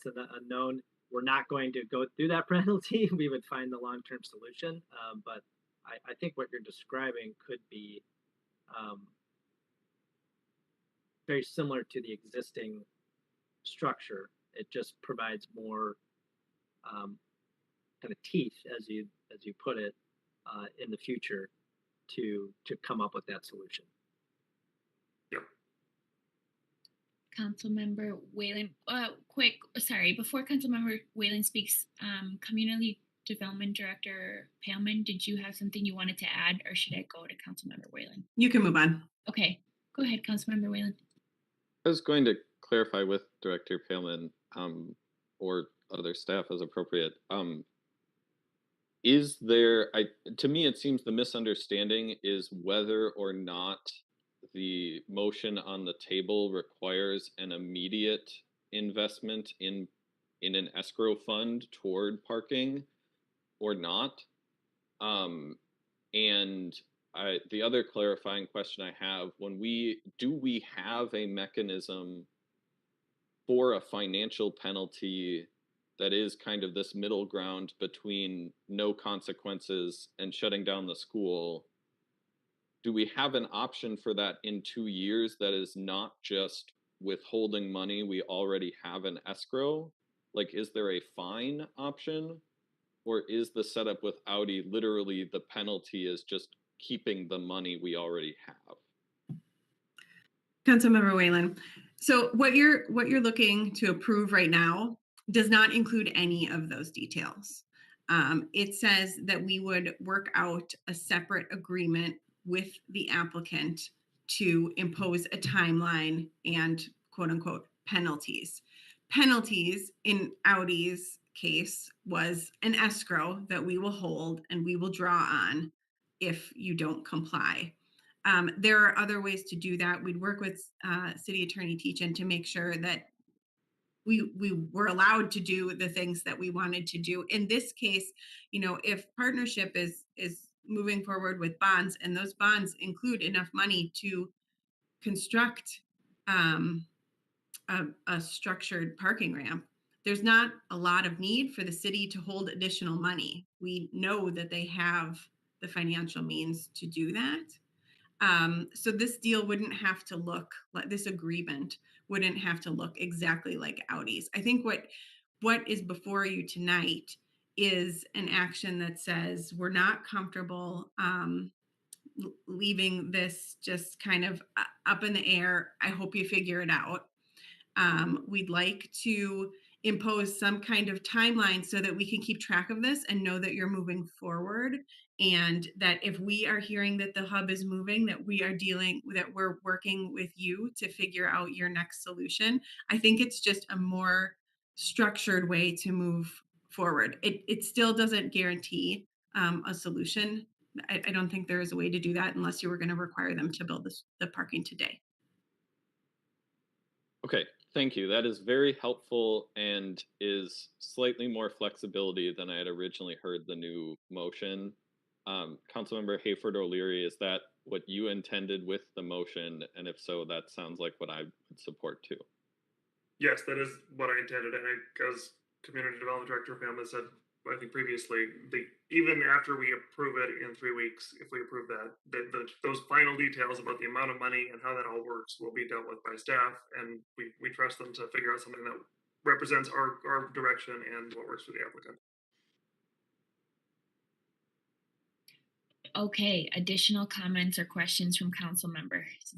an unknown. We're not going to go through that penalty. We would find the long-term solution. But I think what you're describing could be very similar to the existing structure. It just provides more kind of teeth, as you put it, in the future to come up with that solution. Yep. Councilmember Whalen, before Councilmember Whalen speaks, Community Development Director Paleman, did you have something you wanted to add, or should I go to Councilmember Whalen? You can move on. Okay, go ahead, Councilmember Whalen. I was going to clarify with Director Paleman or other staff as appropriate. Is there, to me, it seems the misunderstanding is whether or not the motion on the table requires an immediate investment in an escrow fund toward parking or not. And the other clarifying question I have, do we have a mechanism for a financial penalty that is kind of this middle ground between no consequences and shutting down the school? Do we have an option for that in 2 years that is not just withholding money we already have in escrow? Like, is there a fine option? Or is the setup with Audi literally the penalty is just keeping the money we already have? Councilmember Whalen. So what you're looking to approve right now does not include any of those details. It says that we would work out a separate agreement with the applicant to impose a timeline and quote unquote penalties. Penalties in Audi's case was an escrow that we will hold and we will draw on if you don't comply. There are other ways to do that. We'd work with City Attorney Teachin to make sure that we were allowed to do the things that we wanted to do. In this case, if partnership is moving forward with bonds and those bonds include enough money to construct a structured parking ramp, there's not a lot of need for the city to hold additional money. We know that they have the financial means to do that. So this deal wouldn't have to look like, this agreement wouldn't have to look exactly like Audi's. I think what is before you tonight is an action that says we're not comfortable leaving this just kind of up in the air. I hope you figure it out. We'd like to impose some kind of timeline so that we can keep track of this and know that you're moving forward, and that if we are hearing that the hub is moving, that we're working with you to figure out your next solution. I think it's just a more structured way to move forward. It still doesn't guarantee a solution. I don't think there is a way to do that unless you were going to require them to build the parking today. Okay, thank you. That is very helpful and is slightly more flexibility than I had originally heard the new motion. Councilmember Hayford O'Leary, is that what you intended with the motion? And if so, that sounds like what I would support too. Yes, that is what I intended. And as Community Development Director Pam has said, I think previously, even after we approve it in 3 weeks, if we approve that, those final details about the amount of money and how that all works will be dealt with by staff. And we trust them to figure out something that represents our direction and what works for the applicant. Okay, additional comments or questions from council members?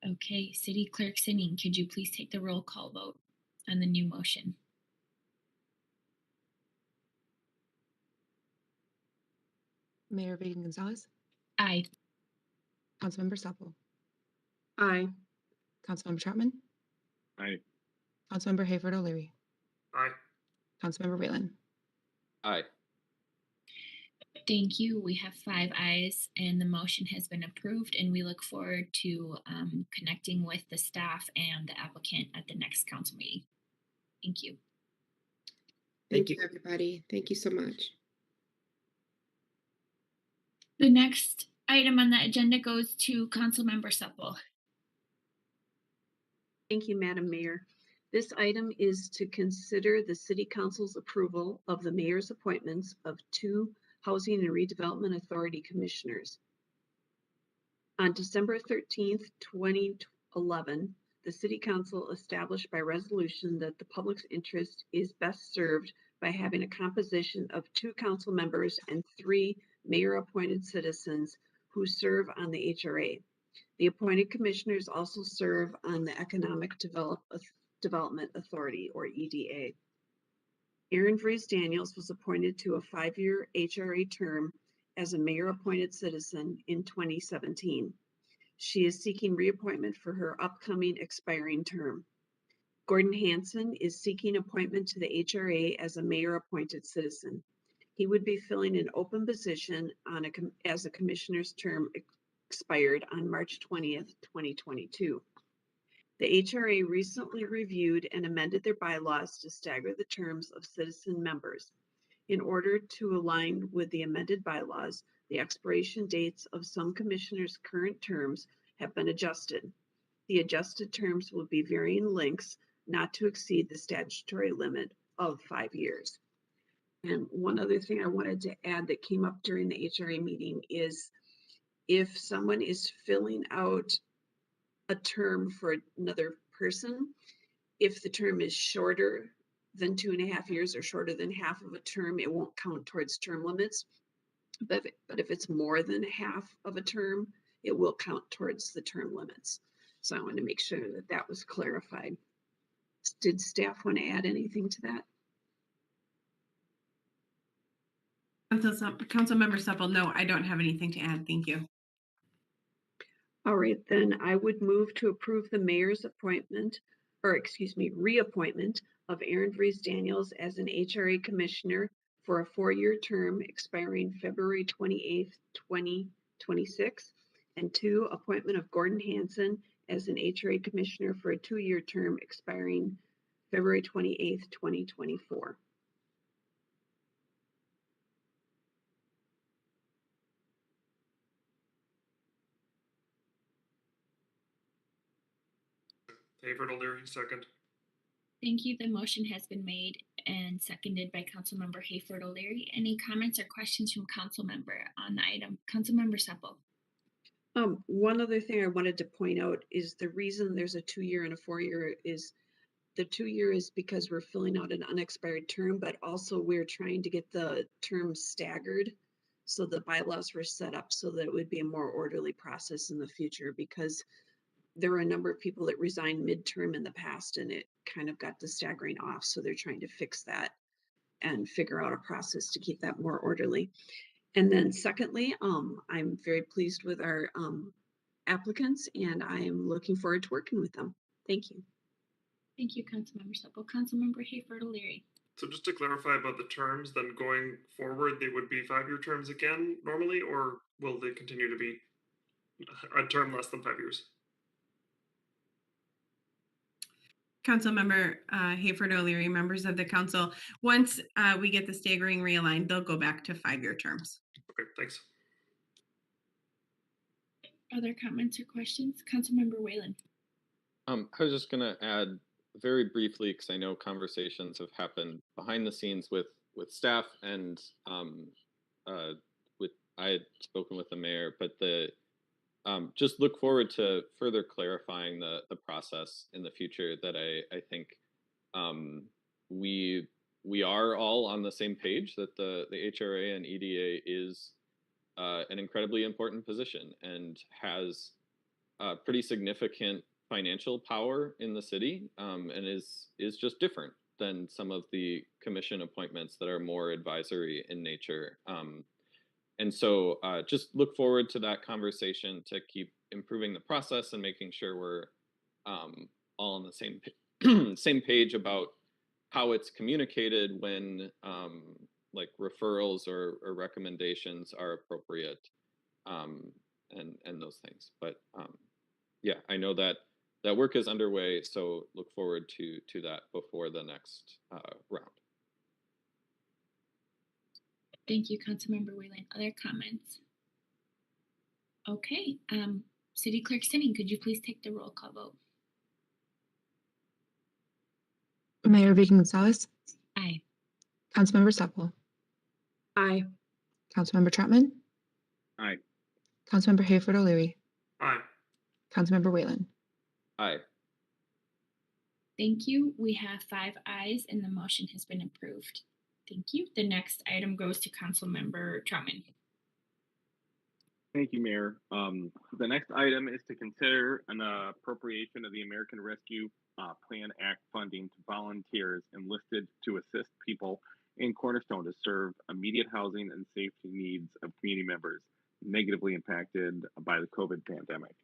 Okay, City Clerk Sinning, could you please take the roll call vote on the new motion? Mayor Reagan Gonzalez, Aye. Councilmember Seppel, Aye. Councilmember Troutman, Aye. Councilmember Hayford O'Leary, Aye. Councilmember Whalen. Aye. Thank you. We have 5 ayes and the motion has been approved, and we look forward to connecting with the staff and the applicant at the next council meeting. Thank you. Thank you, everybody. Thank you so much. The next item on the agenda goes to Councilmember Seppel. Thank you, Madam Mayor. This item is to consider the City Council's approval of the mayor's appointments of 2 Housing and Redevelopment Authority commissioners. On December 13th, 2011, the City Council established by resolution that the public's interest is best served by having a composition of 2 council members and 3 mayor-appointed citizens who serve on the HRA. The appointed commissioners also serve on the Economic Development Authority, or EDA. Erin Vries Daniels was appointed to a 5-year HRA term as a mayor-appointed citizen in 2017. She is seeking reappointment for her upcoming expiring term. Gordon Hanson is seeking appointment to the HRA as a mayor-appointed citizen. He would be filling an open position as a commissioner's term expired on March 20th, 2022. The HRA recently reviewed and amended their bylaws to stagger the terms of citizen members. In order to align with the amended bylaws, the expiration dates of some commissioners' current terms have been adjusted. The adjusted terms will be varying lengths, not to exceed the statutory limit of 5 years. And one other thing I wanted to add that came up during the HRA meeting is if someone is filling out a term for another person, if the term is shorter than 2.5 years or shorter than half of a term, it won't count towards term limits. But if it's more than half of a term, it will count towards the term limits. So I want to make sure that that was clarified. Did staff want to add anything to that? Councilmember Seppel, no, I don't have anything to add. Thank you. All right, then I would move to approve the mayor's appointment, or excuse me, reappointment of Erin Vries Daniels as an HRA commissioner for a 4-year term expiring February 28th, 2026, and 2, appointment of Gordon Hanson as an HRA commissioner for a 2-year term expiring February 28th, 2024. Hayford O'Leary, second. Thank you. The motion has been made and seconded by Councilmember Hayford O'Leary. Any comments or questions from council member on the item? Councilmember Seppel. One other thing I wanted to point out is the reason there's a 2-year and a 4-year is the 2-year is because we're filling out an unexpired term, but also we're trying to get the terms staggered. So the bylaws were set up so that it would be a more orderly process in the future, because there were a number of people that resigned midterm in the past, and it kind of got the staggering off. So they're trying to fix that and figure out a process to keep that more orderly. And then secondly, I'm very pleased with our applicants, and I'm looking forward to working with them. Thank you. Thank you, Councilmember Supple. Councilmember Hayford O'Leary. So just to clarify about the terms, then going forward, they would be 5-year terms again normally, or will they continue to be a term less than 5 years? Councilmember Hayford O'Leary, members of the council, once we get the staggering realigned, they'll go back to 5-year terms. Okay, thanks. Other comments or questions? Councilmember Whalen. I was just gonna add very briefly, because I know conversations have happened behind the scenes with staff and with I had spoken with the mayor, but the just look forward to further clarifying the process in the future. That I think we are all on the same page that the HRA and EDA is an incredibly important position and has pretty significant financial power in the city, and is just different than some of the commission appointments that are more advisory in nature. And so just look forward to that conversation to keep improving the process and making sure we're all on the same page about how it's communicated when like referrals or recommendations are appropriate, and those things. But yeah, I know that work is underway, so look forward to that before the next round. Thank you, Councilmember Whalen. Other comments? Okay, City Clerk Sinning, could you please take the roll call vote? Mayor Vicky-Gonzalez, Aye. Councilmember Supple, Aye. Councilmember Trotman, Aye. Councilmember Hayford O'Leary, Aye. Councilmember Whalen. Aye. Thank you. We have 5 ayes and the motion has been approved. Thank you. The next item goes to Councilmember Trotman. Thank you, Mayor. The next item is to consider an appropriation of the American Rescue Plan Act funding to volunteers enlisted to assist people in Cornerstone to serve immediate housing and safety needs of community members negatively impacted by the COVID pandemic.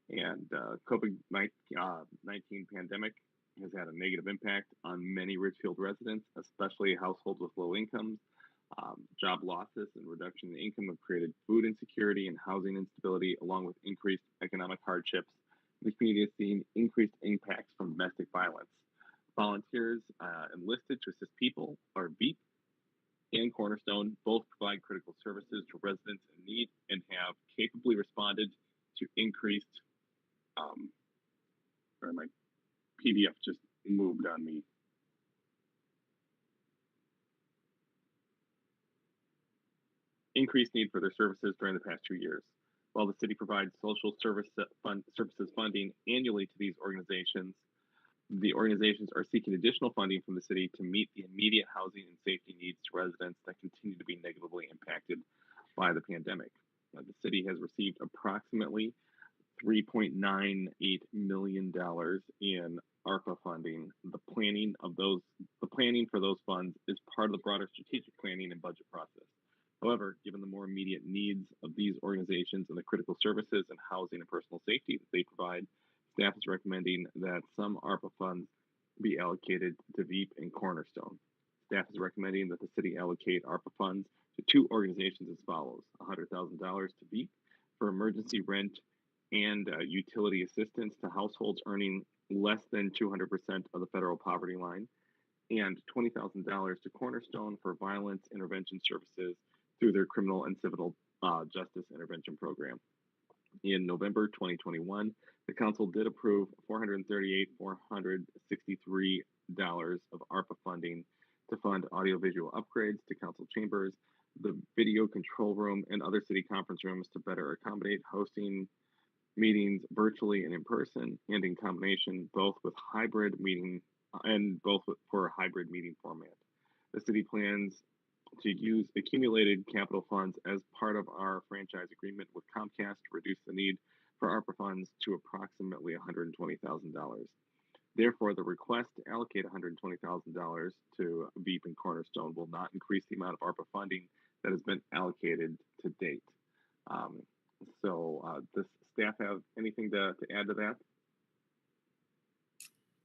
And COVID-19 pandemic has had a negative impact on many Richfield residents, especially households with low incomes. Job losses and reduction in income have created food insecurity and housing instability, along with increased economic hardships. The community has seen increased impacts from domestic violence. Volunteers enlisted to assist people, or VEEP, and Cornerstone both provide critical services to residents in need and have capably responded to increased. Sorry, my PDF just moved on me. Increased need for their services during the past 2 years. While the city provides social services funding annually to these organizations, the organizations are seeking additional funding from the city to meet the immediate housing and safety needs to residents that continue to be negatively impacted by the pandemic. The city has received approximately $3.98 million in ARPA funding. The planning for those funds is part of the broader strategic planning and budget process. However, given the more immediate needs of these organizations and the critical services and housing and personal safety that they provide, staff is recommending that some ARPA funds be allocated to VEEP and Cornerstone. Staff is recommending that the city allocate ARPA funds to 2 organizations as follows: $100,000 to VEEP for emergency rent and utility assistance to households earning less than 200% of the federal poverty line, and $20,000 to Cornerstone for violence intervention services through their criminal and civil justice intervention program. In November 2021, the council did approve $433 of ARPA funding to fund audiovisual upgrades to council chambers, the video control room, and other city conference rooms to better accommodate hosting meetings virtually and in person, and in combination both with hybrid meeting and both for a hybrid meeting format. The city plans to use accumulated capital funds as part of our franchise agreement with Comcast to reduce the need for ARPA funds to approximately $120,000. Therefore, the request to allocate $120,000 to VEAP and Cornerstone will not increase the amount of ARPA funding that has been allocated to date. Does staff have anything to add to that?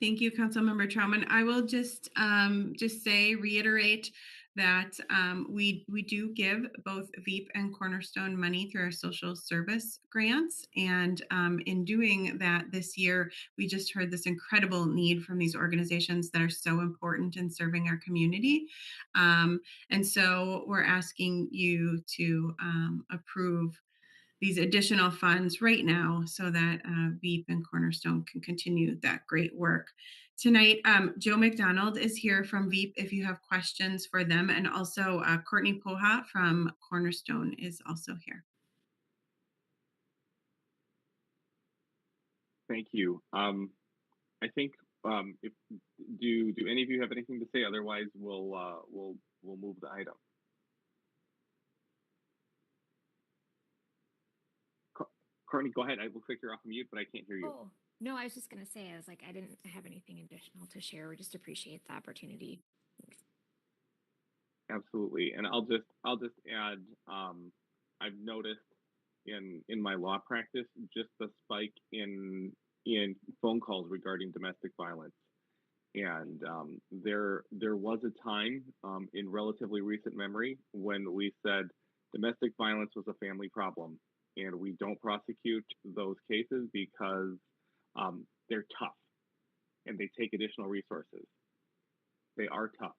Thank you, Councilmember Troutman. I will just reiterate that we do give both VEAP and Cornerstone money through our social service grants. And in doing that this year, we just heard this incredible need from these organizations that are so important in serving our community. And so we're asking you to approve these additional funds right now so that VEAP and Cornerstone can continue that great work. Tonight, Joe McDonald is here from VEAP if you have questions for them, and also Courtney Poha from Cornerstone is also here. Thank you. I think if do any of you have anything to say? Otherwise, we'll move the item. Courtney, go ahead. It looks like you're off mute, but I can't hear you. Oh, no, I was just going to say, I didn't have anything additional to share. We just appreciate the opportunity. Thanks. Absolutely. And I'll just add, I've noticed in my law practice, just the spike in phone calls regarding domestic violence. And there was a time in relatively recent memory when we said domestic violence was a family problem. And we don't prosecute those cases because they're tough and they take additional resources. They are tough.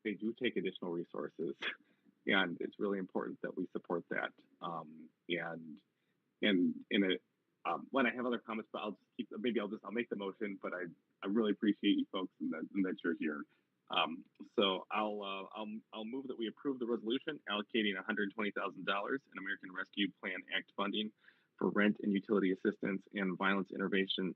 They do take additional resources, and it's really important that we support that. When I have other comments, but I'll make the motion. But I really appreciate you folks and that you're here. So I'll move that we approve the resolution allocating $120,000 in American Rescue Plan Act funding for rent and utility assistance and violence intervention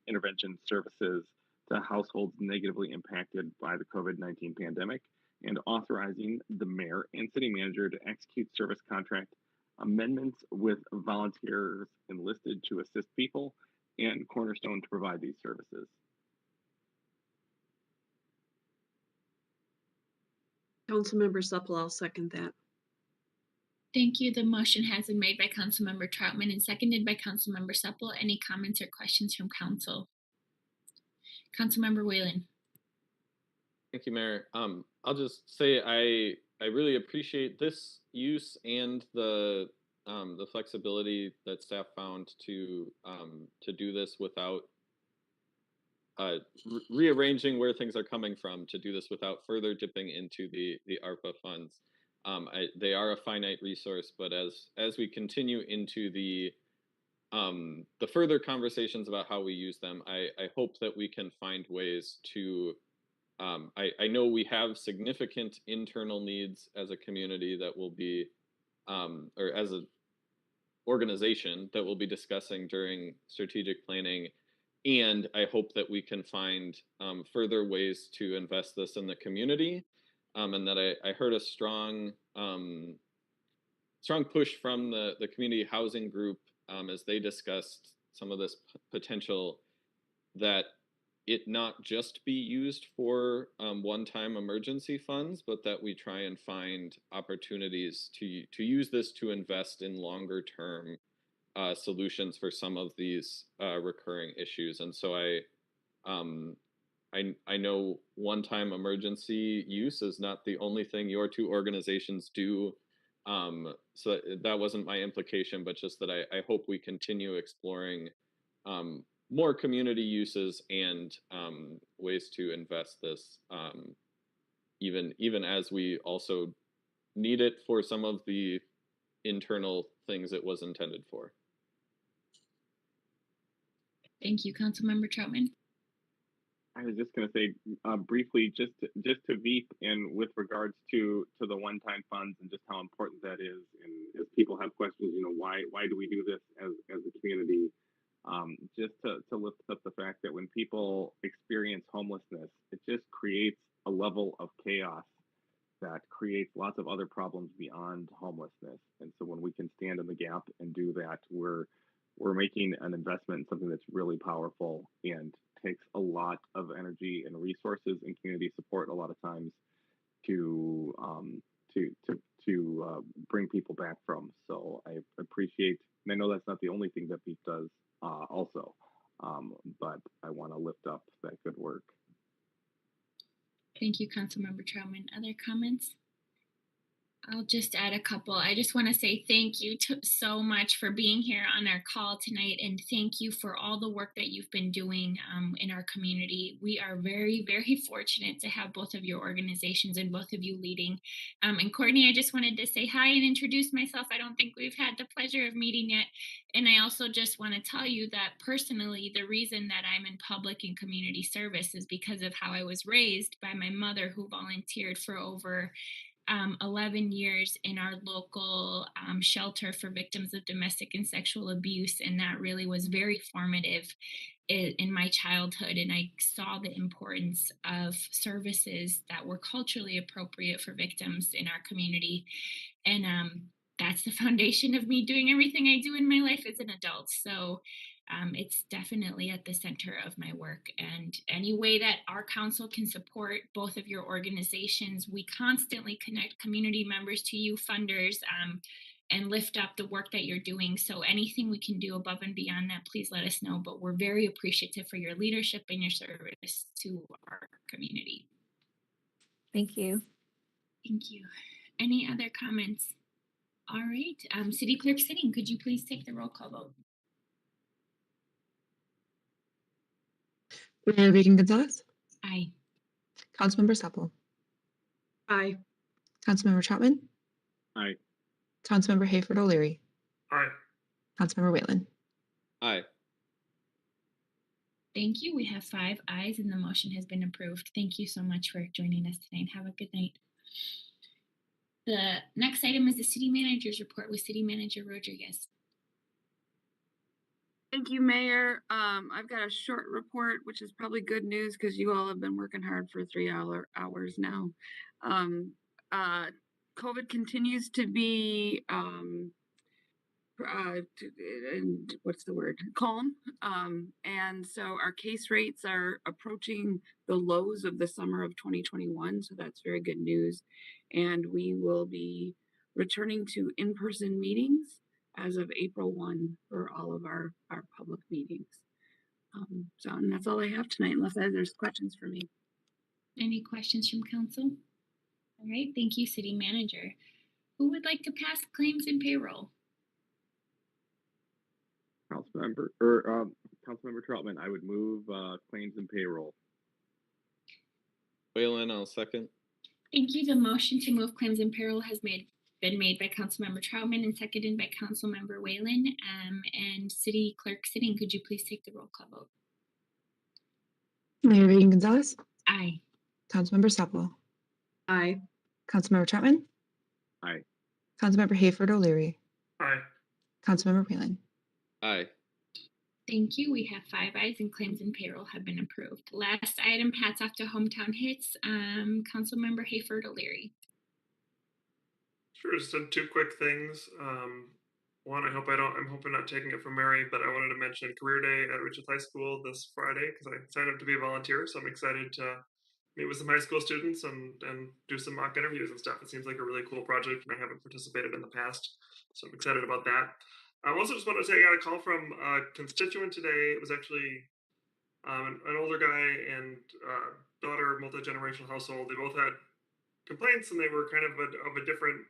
services to households negatively impacted by the COVID-19 pandemic, and authorizing the mayor and city manager to execute service contract amendments with volunteers enlisted to assist people and Cornerstone to provide these services. Councilmember Supple, I'll second that. Thank you. The motion has been made by Councilmember Troutman and seconded by Councilmember Supple. Any comments or questions from council? Councilmember Whalen. Thank you, Mayor. I'll just say I really appreciate this use and the flexibility that staff found to do this without rearranging where things are coming from, to do this without further dipping into the ARPA funds. They are a finite resource, but as we continue into the further conversations about how we use them, I hope that we can find ways to. I know we have significant internal needs as a community that will be, or as an organization that we'll be discussing during strategic planning. And I hope that we can find further ways to invest this in the community. And that I heard a strong push from the community housing group as they discussed some of this potential that it not just be used for one-time emergency funds, but that we try and find opportunities to use this to invest in longer-term solutions for some of these recurring issues. And so I know one-time emergency use is not the only thing your two organizations do. So that wasn't my implication, but just that I hope we continue exploring more community uses and ways to invest this, even as we also need it for some of the internal things it was intended for. Thank you, Councilmember Troutman. I was just going to say briefly, just to VEAP and with regards to the one-time funds and just how important that is. And as people have questions, why do we do this as a community? Just to lift up the fact that when people experience homelessness, it just creates a level of chaos that creates lots of other problems beyond homelessness. And so when we can stand in the gap and do that, we're we're making an investment in something that's really powerful and takes a lot of energy and resources and community support a lot of times to bring people back from. So I appreciate, and I know that's not the only thing that BEEP does also, but I want to lift up that good work. Thank you, Councilmember Troutman. Other comments? I'll just add a couple. I just want to say thank you so much for being here on our call tonight, and thank you for all the work that you've been doing in our community. We are very, very fortunate to have both of your organizations and both of you leading. And Courtney, I just wanted to say hi and introduce myself. I don't think we've had the pleasure of meeting yet. And I also just want to tell you that personally, the reason that I'm in public and community service is because of how I was raised by my mother, who volunteered for over 11 years in our local shelter for victims of domestic and sexual abuse. And that really was very formative in my childhood. And I saw the importance of services that were culturally appropriate for victims in our community. And that's the foundation of me doing everything I do in my life as an adult. So it's definitely at the center of my work. And any way that our council can support both of your organizations, we constantly connect community members to you, funders, and lift up the work that you're doing. So anything we can do above and beyond that, please let us know. But we're very appreciative for your leadership and your service to our community. Thank you. Thank you. Any other comments? All right. City Clerk Sitting, could you please take the roll call vote? Mayor Reagan-Gonzalez, Aye. Councilmember Supple, Aye. Councilmember Troutman, Aye. Councilmember Hayford O'Leary, Aye. Councilmember Whalen. Aye. Thank you. We have 5 ayes and the motion has been approved. Thank you so much for joining us tonight. Have a good night. The next item is the city manager's report with City Manager Rodriguez. Thank you, Mayor. I've got a short report, which is probably good news because you all have been working hard for 3 hours now. COVID continues to be and what's the word? Calm. And so our case rates are approaching the lows of the summer of 2021. So that's very good news. And we will be returning to in-person meetings as of April 1 for all of our public meetings. And that's all I have tonight, unless there's questions for me. Any questions from council? All right, thank you, City Manager. Who would like to pass claims and payroll? Councilmember Troutman, I would move claims and payroll. Whalen, I'll second. Thank you. The motion to move claims and payroll has been made by Councilmember Troutman and seconded by Councilmember Whalen. And City Clerk Sitting, could you please take the roll call vote? Mayor Reagan-Gonzalez, Aye. Councilmember Supple, Aye. Councilmember Troutman, Aye. Councilmember Hayford O'Leary, Aye. Councilmember Whalen. Aye. Thank you. We have 5 ayes and claims and payroll have been approved. Last item, hats off to Hometown Hits. Councilmember Hayford O'Leary. Sure, just 2 quick things. One, I'm hoping not taking it from Mary, but I wanted to mention Career Day at Richfield High School this Friday because I signed up to be a volunteer. So I'm excited to meet with some high school students and do some mock interviews and stuff. It seems like a really cool project, and I haven't participated in the past, so I'm excited about that. I also just want to say I got a call from a constituent today. It was actually an older guy and daughter, multi-generational household. They both had complaints, and they were kind of a different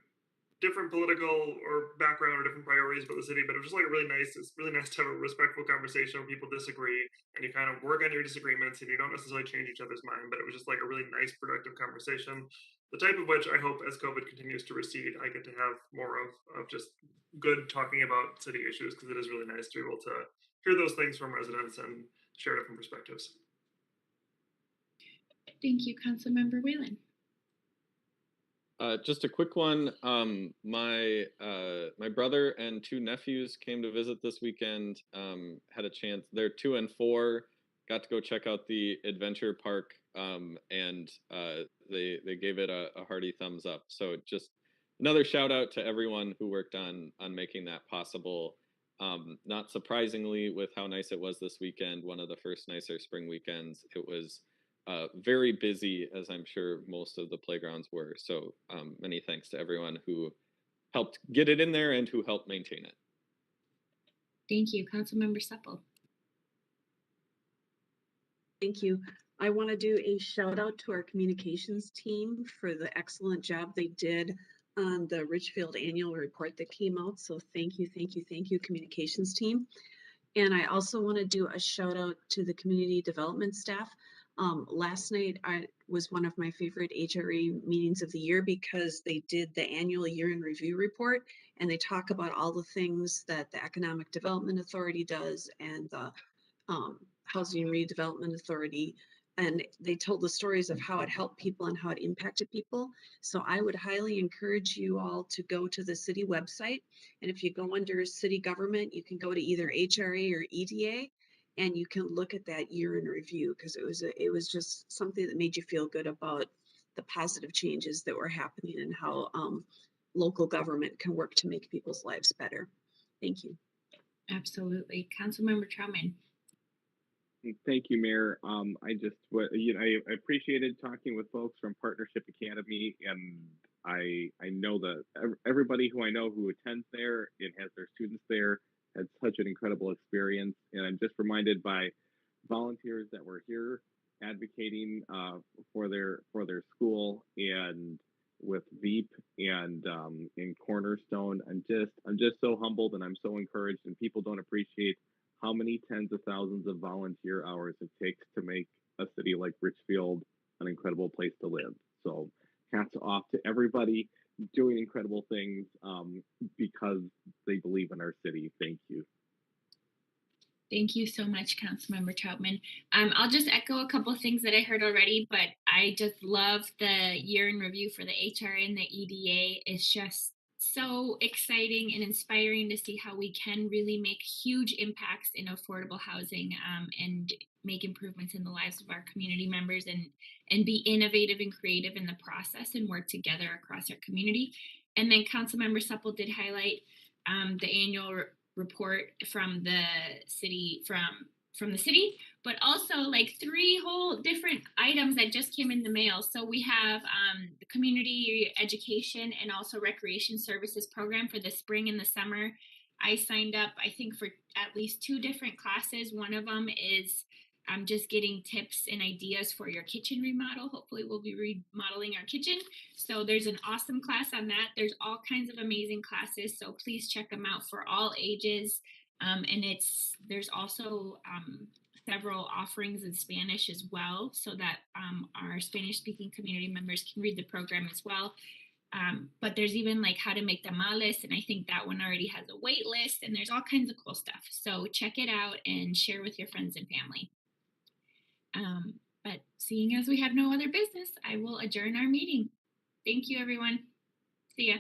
political or background or different priorities about the city, but it was just like it's really nice to have a respectful conversation when people disagree and you kind of work on your disagreements and you don't necessarily change each other's mind, but it was just like a really nice, productive conversation. The type of which I hope as COVID continues to recede, I get to have more of just good talking about city issues, because it is really nice to be able to hear those things from residents and share different perspectives. Thank you, Councilmember Whalen. Just a quick one. My brother and 2 nephews came to visit this weekend. Had a chance. They're 2 and 4. Got to go check out the adventure park, and they gave it a hearty thumbs up. So just another shout out to everyone who worked on making that possible. Not surprisingly, with how nice it was this weekend, one of the first nicer spring weekends, it was very busy, as I'm sure most of the playgrounds were. So many thanks to everyone who helped get it in there and who helped maintain it. Thank you, Councilmember Supple. Thank you. I want to do a shout out to our communications team for the excellent job they did on the Richfield annual report that came out. So thank you, thank you, thank you, communications team. And I also want to do a shout out to the community development staff. Last night was one of my favorite HRA meetings of the year because they did the annual year in review report and they talk about all the things that the Economic Development Authority does and the Housing Redevelopment Authority. And they told the stories of how it helped people and how it impacted people. So I would highly encourage you all to go to the city website. And if you go under city government, you can go to either HRA or EDA and you can look at that year in review because it was just something that made you feel good about the positive changes that were happening and how local government can work to make people's lives better. Thank you. Absolutely. Councilmember Troutman. Thank you, Mayor. I appreciated talking with folks from Partnership Academy, and I know that everybody who I know who attends there and has their students there had such an incredible experience. And I'm just reminded by volunteers that were here advocating for their school and with Veep and in Cornerstone. I'm just so humbled and I'm so encouraged, and people don't appreciate how many tens of thousands of volunteer hours it takes to make a city like Richfield an incredible place to live. So hats off to everybody doing incredible things because they believe in our city. Thank you. Thank you so much, Councilmember Troutman. I'll just echo a couple of things that I heard already, but I just love the year in review for the HRA and the EDA. It's just so exciting and inspiring to see how we can really make huge impacts in affordable housing and make improvements in the lives of our community members and be innovative and creative in the process and work together across our community. And then Councilmember Supple did highlight the annual report from the city from the city, but also like 3 whole different items that just came in the mail. So we have the community education and also recreation services program for the spring and the summer. I signed up, I think, for at least 2 different classes. One of them is just getting tips and ideas for your kitchen remodel. Hopefully we'll be remodeling our kitchen. So there's an awesome class on that. There's all kinds of amazing classes. So please check them out for all ages. And there's also several offerings in Spanish as well, so that our Spanish speaking community members can read the program as well. But there's even like how to make tamales, and I think that one already has a wait list, and there's all kinds of cool stuff. So check it out and share with your friends and family. But seeing as we have no other business, I will adjourn our meeting. Thank you, everyone. See ya.